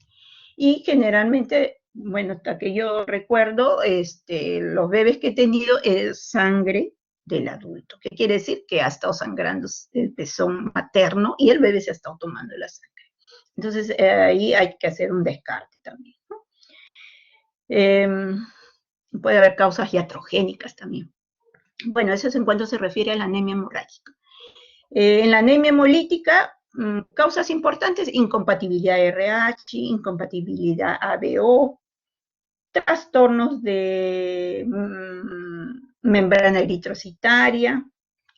Y generalmente, bueno, hasta que yo recuerdo, los bebés que he tenido es sangre del adulto, que quiere decir que ha estado sangrando el pezón materno y el bebé se ha estado tomando la sangre. Entonces, ahí hay que hacer un descarte también, ¿no? Puede haber causas iatrogénicas también. Bueno, eso es en cuanto se refiere a la anemia hemorrágica. En la anemia hemolítica, causas importantes, incompatibilidad RH, incompatibilidad ABO, trastornos de membrana eritrocitaria,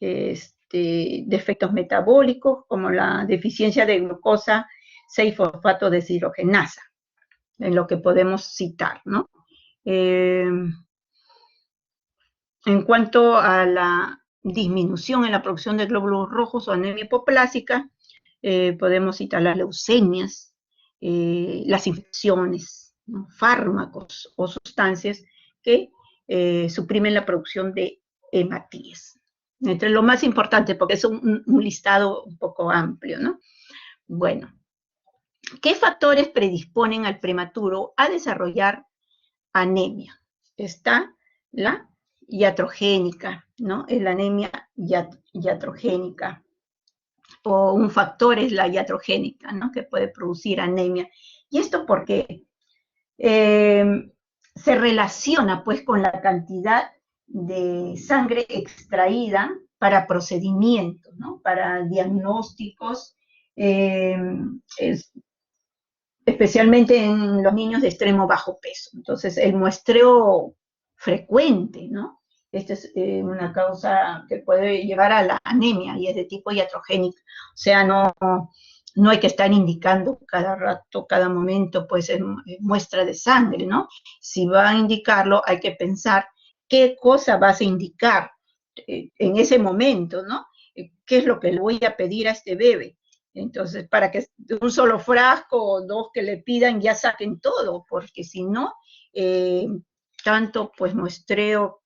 defectos metabólicos, como la deficiencia de glucosa 6-fosfato deshidrogenasa, en lo que podemos citar, ¿no? En cuanto a la disminución en la producción de glóbulos rojos o anemia hipoplásica, podemos citar las leucemias, las infecciones, ¿no? Fármacos o sustancias que suprimen la producción de hematíes. Entre lo más importante, porque es un listado un poco amplio, ¿no? Bueno, ¿qué factores predisponen al prematuro a desarrollar anemia? Está la iatrogénica, ¿no? Es la anemia iatrogénica, o un factor es la iatrogénica, ¿no? Que puede producir anemia. ¿Y esto por qué? Se relaciona pues con la cantidad de sangre extraída para procedimientos, ¿no? Para diagnósticos, especialmente en los niños de extremo bajo peso. Entonces, el muestreo frecuente, ¿no? Esta es una causa que puede llevar a la anemia y es de tipo iatrogénica. O sea, no hay que estar indicando cada rato, cada momento, pues muestra de sangre, ¿no? Si va a indicarlo, hay que pensar qué cosa vas a indicar en ese momento, ¿no? ¿Qué es lo que le voy a pedir a este bebé? Entonces, para que un solo frasco o dos que le pidan ya saquen todo, porque si no, tanto pues muestreo,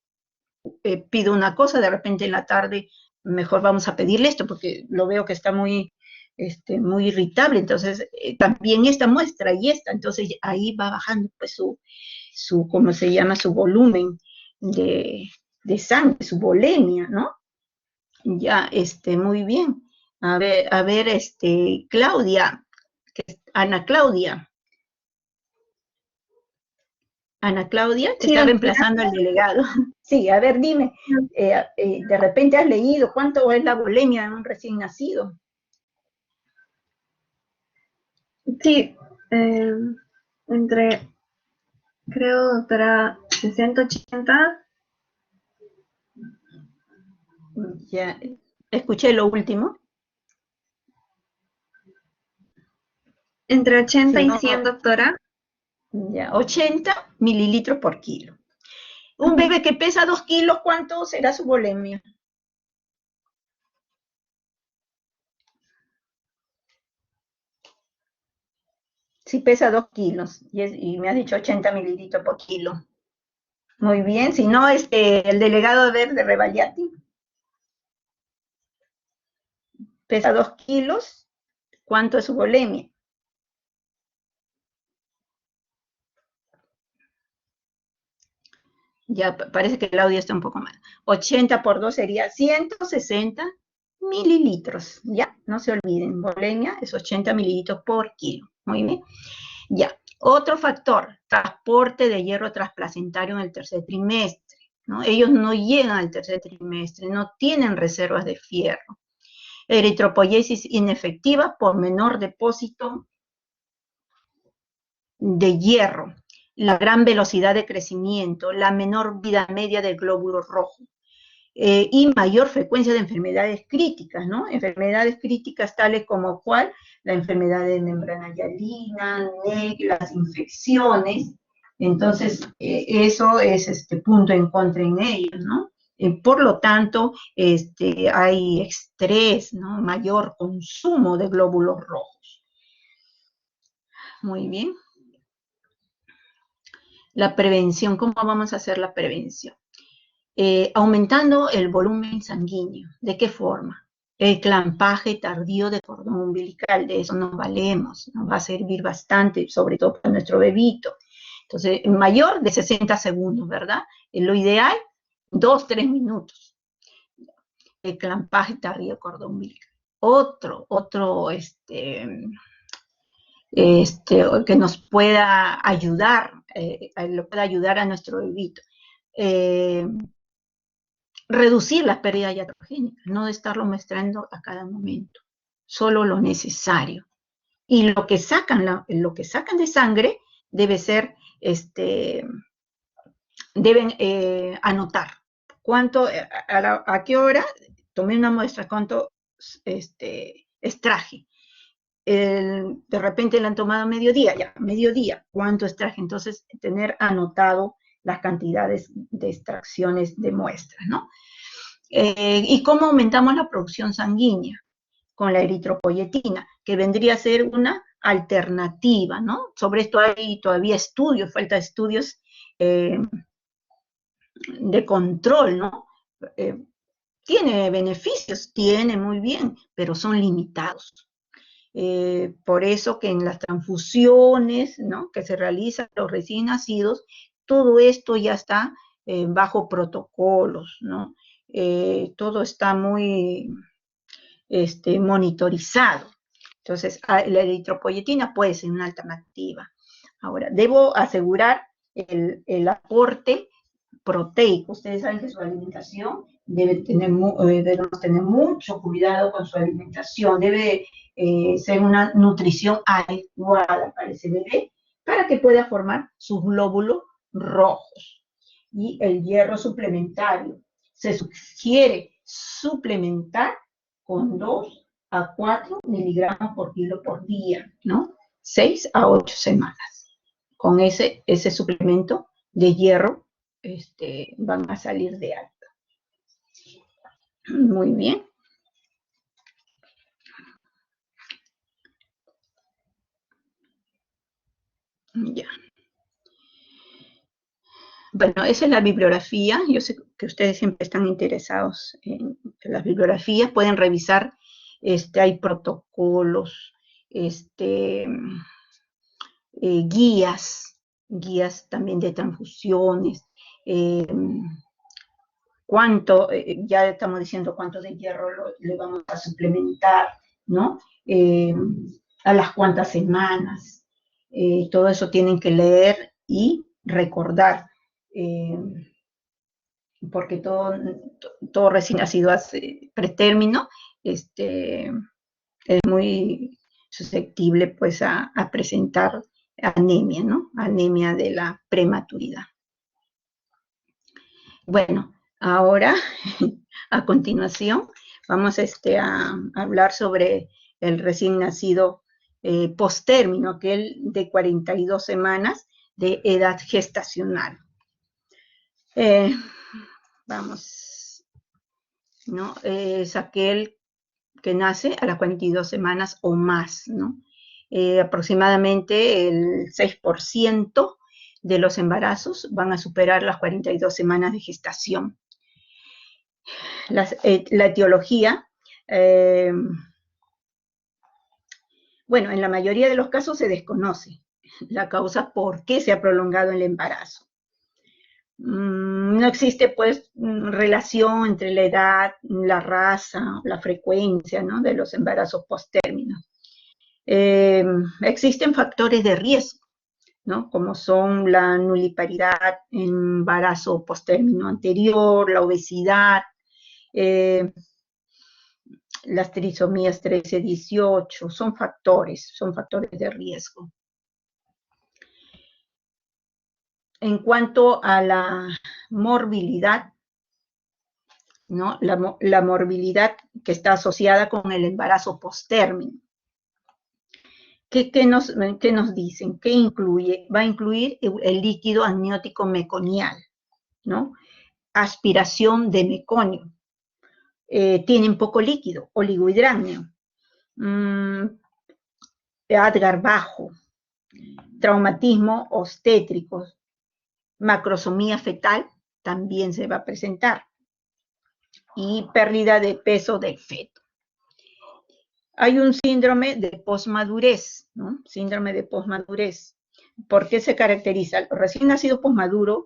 pido una cosa, de repente en la tarde mejor vamos a pedirle esto, porque lo veo que está muy irritable, entonces también esta muestra y esta, entonces ahí va bajando pues ¿cómo se llama? Su volumen de sangre, su volemia, ¿no? Ya, muy bien. A ver, Claudia, Ana Claudia. Ana Claudia, te Sí, está doctora. reemplazando al delegado. Sí, a ver, dime, de repente has leído cuánto es la bulimia en un recién nacido. Sí, entre, creo, doctora, 60-80. Ya, escuché lo último. Entre 80 Si y no, 100, doctora. ya, 80 mililitros por kilo. Un bebé que pesa 2 kilos, ¿cuánto será su bulimia? Si pesa 2 kilos y me has dicho 80 mililitros por kilo. Muy bien, si no, el delegado de Rebagliati pesa 2 kilos, ¿Cuánto es su volemia? Ya parece que el audio está un poco mal. 80 por 2 sería 160 mililitros. Ya, no se olviden, volemia es 80 mililitros por kilo. Muy bien. Ya. Otro factor, transporte de hierro transplacentario en el tercer trimestre, ¿no? Ellos no llegan al tercer trimestre, no tienen reservas de fierro. Eritropoyesis inefectiva por menor depósito de hierro, la gran velocidad de crecimiento, la menor vida media del glóbulo rojo. Y mayor frecuencia de enfermedades críticas, ¿no? Enfermedades críticas tales como cuál, la enfermedad de membrana hialina, NEC, las infecciones. Entonces, eso es punto en contra en ellos, ¿no? Por lo tanto, hay estrés, ¿no? Mayor consumo de glóbulos rojos. Muy bien. La prevención, ¿cómo vamos a hacer la prevención? Aumentando el volumen sanguíneo. ¿De qué forma? El clampaje tardío de cordón umbilical, de eso nos valemos, nos va a servir bastante, sobre todo para nuestro bebito. Entonces, mayor de 60 segundos, ¿verdad? Lo ideal, 2-3 minutos. El clampaje tardío de cordón umbilical. Otro, que nos pueda ayudar, lo pueda ayudar a nuestro bebito. Reducir las pérdidas iatrogénicas, no de estarlo muestrando a cada momento, solo lo necesario. Y lo que sacan de sangre debe ser, deben anotar cuánto, a qué hora tomé una muestra, cuánto extraje. De repente le han tomado mediodía, cuánto extraje. Entonces, tener anotado las cantidades de extracciones de muestras, ¿no? ¿Y cómo aumentamos la producción sanguínea? Con la eritropoyetina, que vendría a ser una alternativa, ¿no? Sobre esto hay todavía estudios, falta estudios de control, ¿no? Tiene beneficios, tiene muy bien, pero son limitados. Por eso que en las transfusiones, ¿no?, que se realizan los recién nacidos, todo esto ya está bajo protocolos, ¿no? Todo está muy monitorizado. Entonces, la eritropoyetina puede ser una alternativa. Ahora, debo asegurar el aporte proteico. Ustedes saben que su alimentación debemos tener mucho cuidado con su alimentación. Debe ser una nutrición adecuada para ese bebé para que pueda formar sus glóbulos rojos. Y el hierro suplementario. Se sugiere suplementar con 2 a 4 miligramos por kilo por día, ¿no? 6 a 8 semanas. Con ese suplemento de hierro van a salir de alta. Muy bien. Ya. Bueno, esa es la bibliografía. Yo sé que ustedes siempre están interesados en las bibliografías. Pueden revisar, hay protocolos, guías también de transfusiones. Ya estamos diciendo cuánto de hierro le vamos a suplementar, ¿no? A las cuantas semanas. Todo eso tienen que leer y recordar. Porque todo recién nacido hace pretérmino, es muy susceptible pues a presentar anemia, ¿no? Anemia de la prematuridad. Bueno, ahora, a continuación, vamos a hablar sobre el recién nacido postérmino, aquel de 42 semanas de edad gestacional. Vamos, ¿no? Es aquel que nace a las 42 semanas o más, ¿no? Aproximadamente el 6% de los embarazos van a superar las 42 semanas de gestación. La etiología Bueno, en la mayoría de los casos se desconoce la causa por qué se ha prolongado el embarazo. No existe, pues, relación entre la edad, la raza, la frecuencia, ¿no?, de los embarazos postérminos. Existen factores de riesgo, ¿no?, como son la nuliparidad, embarazo postérmino anterior, la obesidad, las trisomías 13, 18, son factores de riesgo. En cuanto a la morbilidad, ¿no?, la morbilidad que está asociada con el embarazo postérmino. ¿Qué nos dicen? ¿Qué incluye? Va a incluir el líquido amniótico meconial, ¿no? Aspiración de meconio. Tienen poco líquido, oligohidramnio. Adgar bajo. Traumatismo obstétrico. Macrosomía fetal también se va a presentar. Y pérdida de peso del feto. Hay un síndrome de posmadurez, ¿no? Síndrome de posmadurez. ¿Por qué se caracteriza? Los recién nacidos posmaduros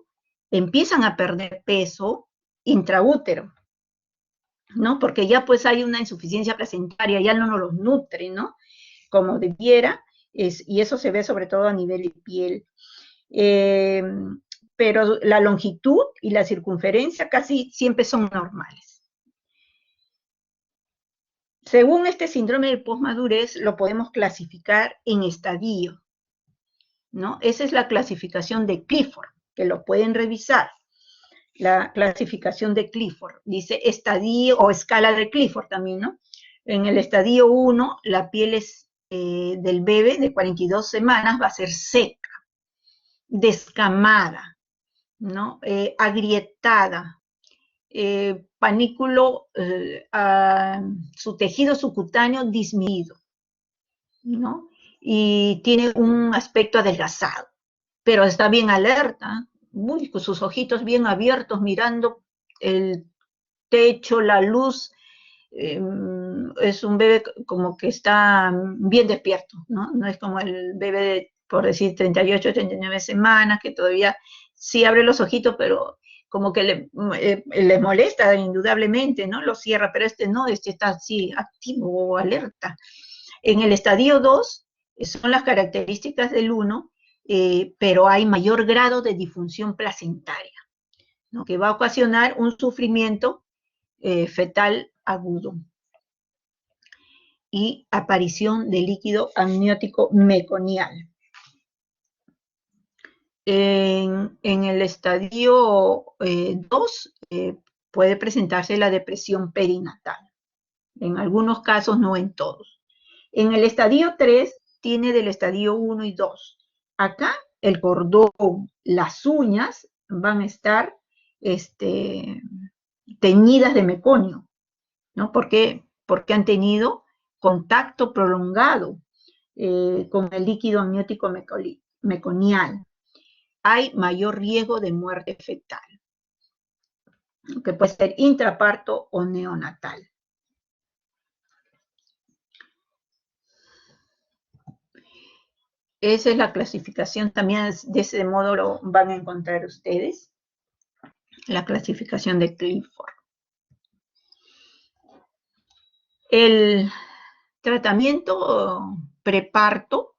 empiezan a perder peso intraútero, ¿no? Porque ya pues hay una insuficiencia placentaria, ya no nos los nutre, ¿no?, como debiera, y eso se ve sobre todo a nivel de piel. Pero la longitud y la circunferencia casi siempre son normales. Según este síndrome de posmadurez, lo podemos clasificar en estadio, ¿no? Esa es la clasificación de Clifford, que lo pueden revisar. La clasificación de Clifford dice estadio o escala de Clifford también, ¿no? En el estadio 1, la piel del bebé de 42 semanas va a ser seca, descamada, ¿no? Agrietada, panículo, su tejido subcutáneo disminuido, ¿no? Y tiene un aspecto adelgazado, pero está bien alerta, con sus ojitos bien abiertos, mirando el techo, la luz. Es un bebé como que está bien despierto, ¿no? No es como el bebé de, por decir, 38, 39 semanas, que todavía sí abre los ojitos, pero como que le molesta indudablemente, ¿no? Lo cierra, pero este no, este está así activo o alerta. En el estadio 2 son las características del 1, pero hay mayor grado de disfunción placentaria, ¿no?, que va a ocasionar un sufrimiento fetal agudo y aparición de líquido amniótico meconial. En el estadio 2 puede presentarse la depresión perinatal, en algunos casos, no en todos. En el estadio 3 tiene del estadio 1 y 2. Acá el cordón, las uñas van a estar teñidas de meconio, ¿no? Porque han tenido contacto prolongado con el líquido amniótico meconial. Hay mayor riesgo de muerte fetal, que puede ser intraparto o neonatal. Esa es la clasificación, también de ese modo lo van a encontrar ustedes, la clasificación de Clifford. El tratamiento preparto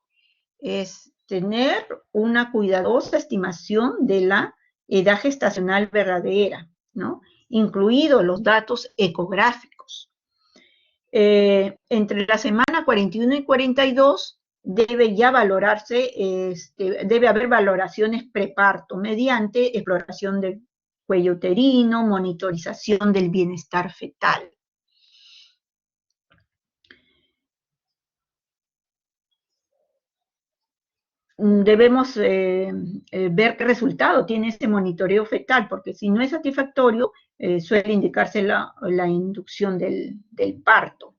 es tener una cuidadosa estimación de la edad gestacional verdadera, ¿no?, incluidos los datos ecográficos. Entre la semana 41 y 42 debe ya valorarse, debe haber valoraciones preparto mediante exploración del cuello uterino, monitorización del bienestar fetal. Debemos ver qué resultado tiene este monitoreo fetal, porque si no es satisfactorio, suele indicarse la inducción del parto.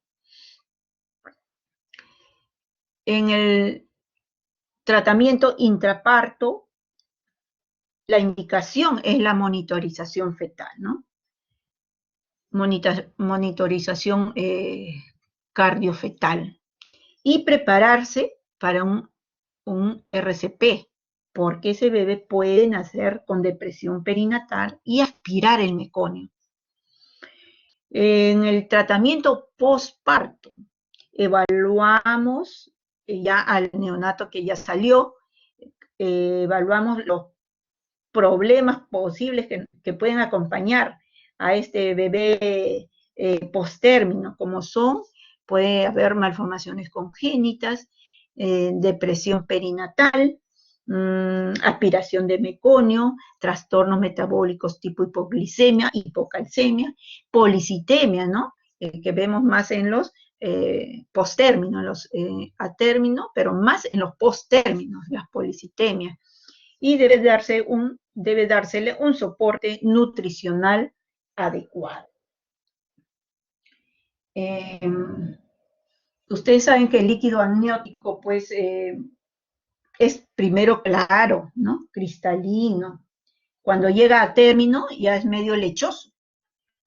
En el tratamiento intraparto, la indicación es la monitorización fetal, ¿no? Monitorización cardiofetal. y prepararse para un RCP, porque ese bebé puede nacer con depresión perinatal y aspirar el meconio. En el tratamiento postparto, evaluamos ya al neonato que ya salió, evaluamos los problemas posibles que pueden acompañar a este bebé posttérmino, como son, puede haber malformaciones congénitas, depresión perinatal, aspiración de meconio, trastornos metabólicos tipo hipoglicemia, hipocalcemia, policitemia, ¿no? Que vemos más en los posttérminos, los a término, pero más en los posttérminos, las policitemias. Y debe dársele un soporte nutricional adecuado. Ustedes saben que el líquido amniótico, pues, es primero claro, ¿no? Cristalino. Cuando llega a término ya es medio lechoso,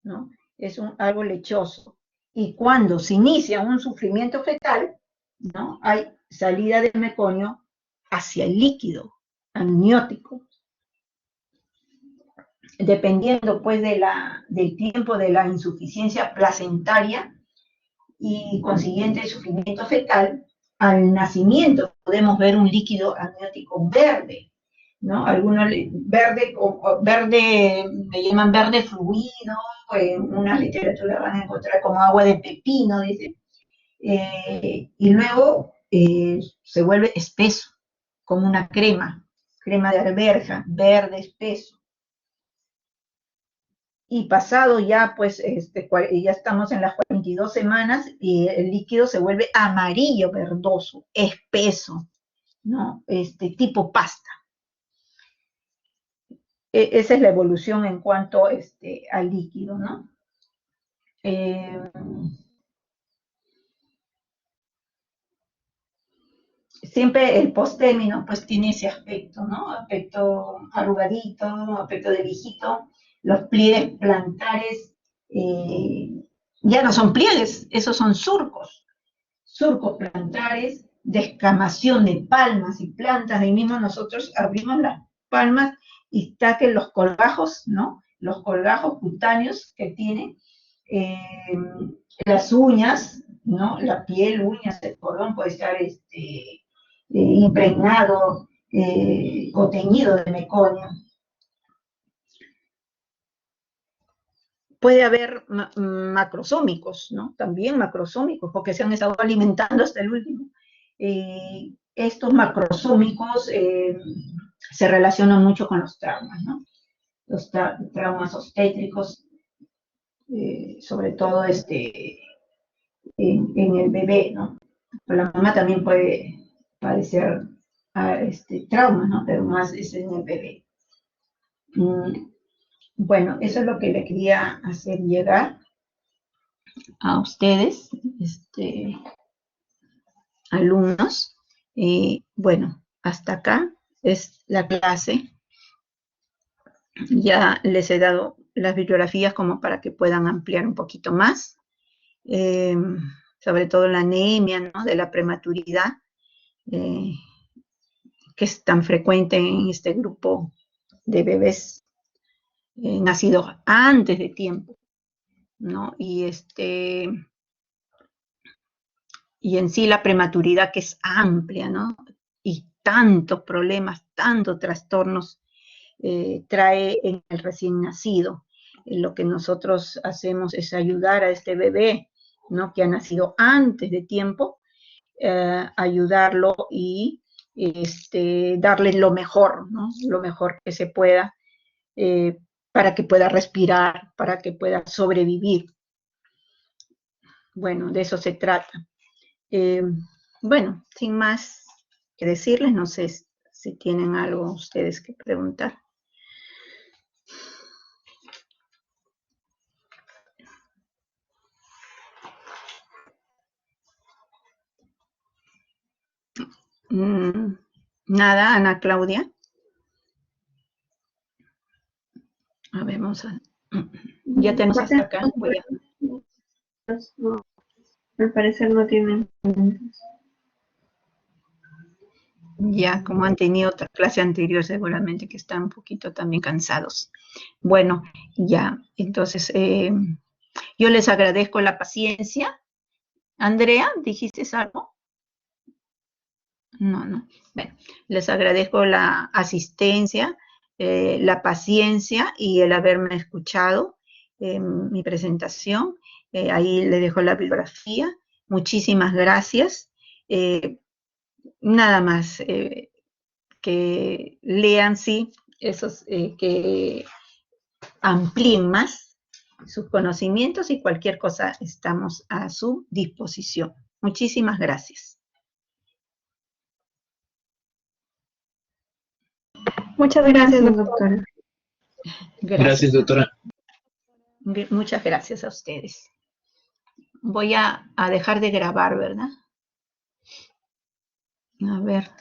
¿no? Es algo lechoso. Y cuando se inicia un sufrimiento fetal, ¿no? Hay salida del meconio hacia el líquido amniótico. Dependiendo pues del tiempo de la insuficiencia placentaria y consiguiente sufrimiento fetal, al nacimiento podemos ver un líquido amniótico verde, ¿no? Algunos verde, me llaman verde fluido, en una literatura van a encontrar como agua de pepino, dice, y luego se vuelve espeso, como una crema de alberja, verde espeso. Y pasado ya, pues, ya estamos en las 42 semanas y el líquido se vuelve amarillo verdoso, espeso, ¿no? Tipo pasta. Esa es la evolución en cuanto al líquido, ¿no? Siempre el posttérmino, pues, tiene ese aspecto, ¿no? Aspecto arrugadito, aspecto de viejito. Los pliegues plantares ya no son pliegues, esos son surcos plantares, descamación de palmas y plantas. Ahí mismo nosotros abrimos las palmas y está que los colgajos, ¿no? Los colgajos cutáneos que tiene, las uñas, ¿no? La piel, uñas, el cordón puede estar impregnado o teñido de meconio. Puede haber macrosómicos, ¿no? También macrosómicos, porque se han estado alimentando hasta el último. Estos macrosómicos se relacionan mucho con los traumas, ¿no? Los traumas obstétricos, sobre todo en el bebé, ¿no? Pero la mamá también puede padecer traumas, ¿no? Pero más es en el bebé. Bueno, eso es lo que le quería hacer llegar a ustedes, alumnos. Bueno, hasta acá es la clase. Ya les he dado las bibliografías como para que puedan ampliar un poquito más, sobre todo la anemia, ¿no? De la prematuridad, que es tan frecuente en este grupo de bebés nacidos antes de tiempo, ¿no? Y en sí la prematuridad, que es amplia, ¿no? Y tantos problemas, tantos trastornos trae en el recién nacido. Lo que nosotros hacemos es ayudar a este bebé, ¿no? Que ha nacido antes de tiempo, ayudarlo y darle lo mejor, ¿no? Lo mejor que se pueda, para que pueda respirar, para que pueda sobrevivir. Bueno, de eso se trata. Bueno, sin más que decirles, no sé si tienen algo ustedes que preguntar. Nada, Ana Claudia. A ver, vamos a... Ya tenemos hasta acá. Voy a... No, al parecer no tienen preguntas. Ya, como han tenido otra clase anterior, seguramente que están un poquito también cansados. Bueno, ya, entonces yo les agradezco la paciencia. Andrea, ¿dijiste algo? No. Bueno, les agradezco la asistencia, la paciencia y el haberme escuchado en mi presentación. Ahí le dejo la bibliografía. Muchísimas gracias. Nada más. Que lean, sí, esos, que amplíen más sus conocimientos y cualquier cosa estamos a su disposición. Muchísimas gracias. Muchas gracias, doctora. Gracias, doctora. Muchas gracias a ustedes. Voy a dejar de grabar, ¿verdad? A ver.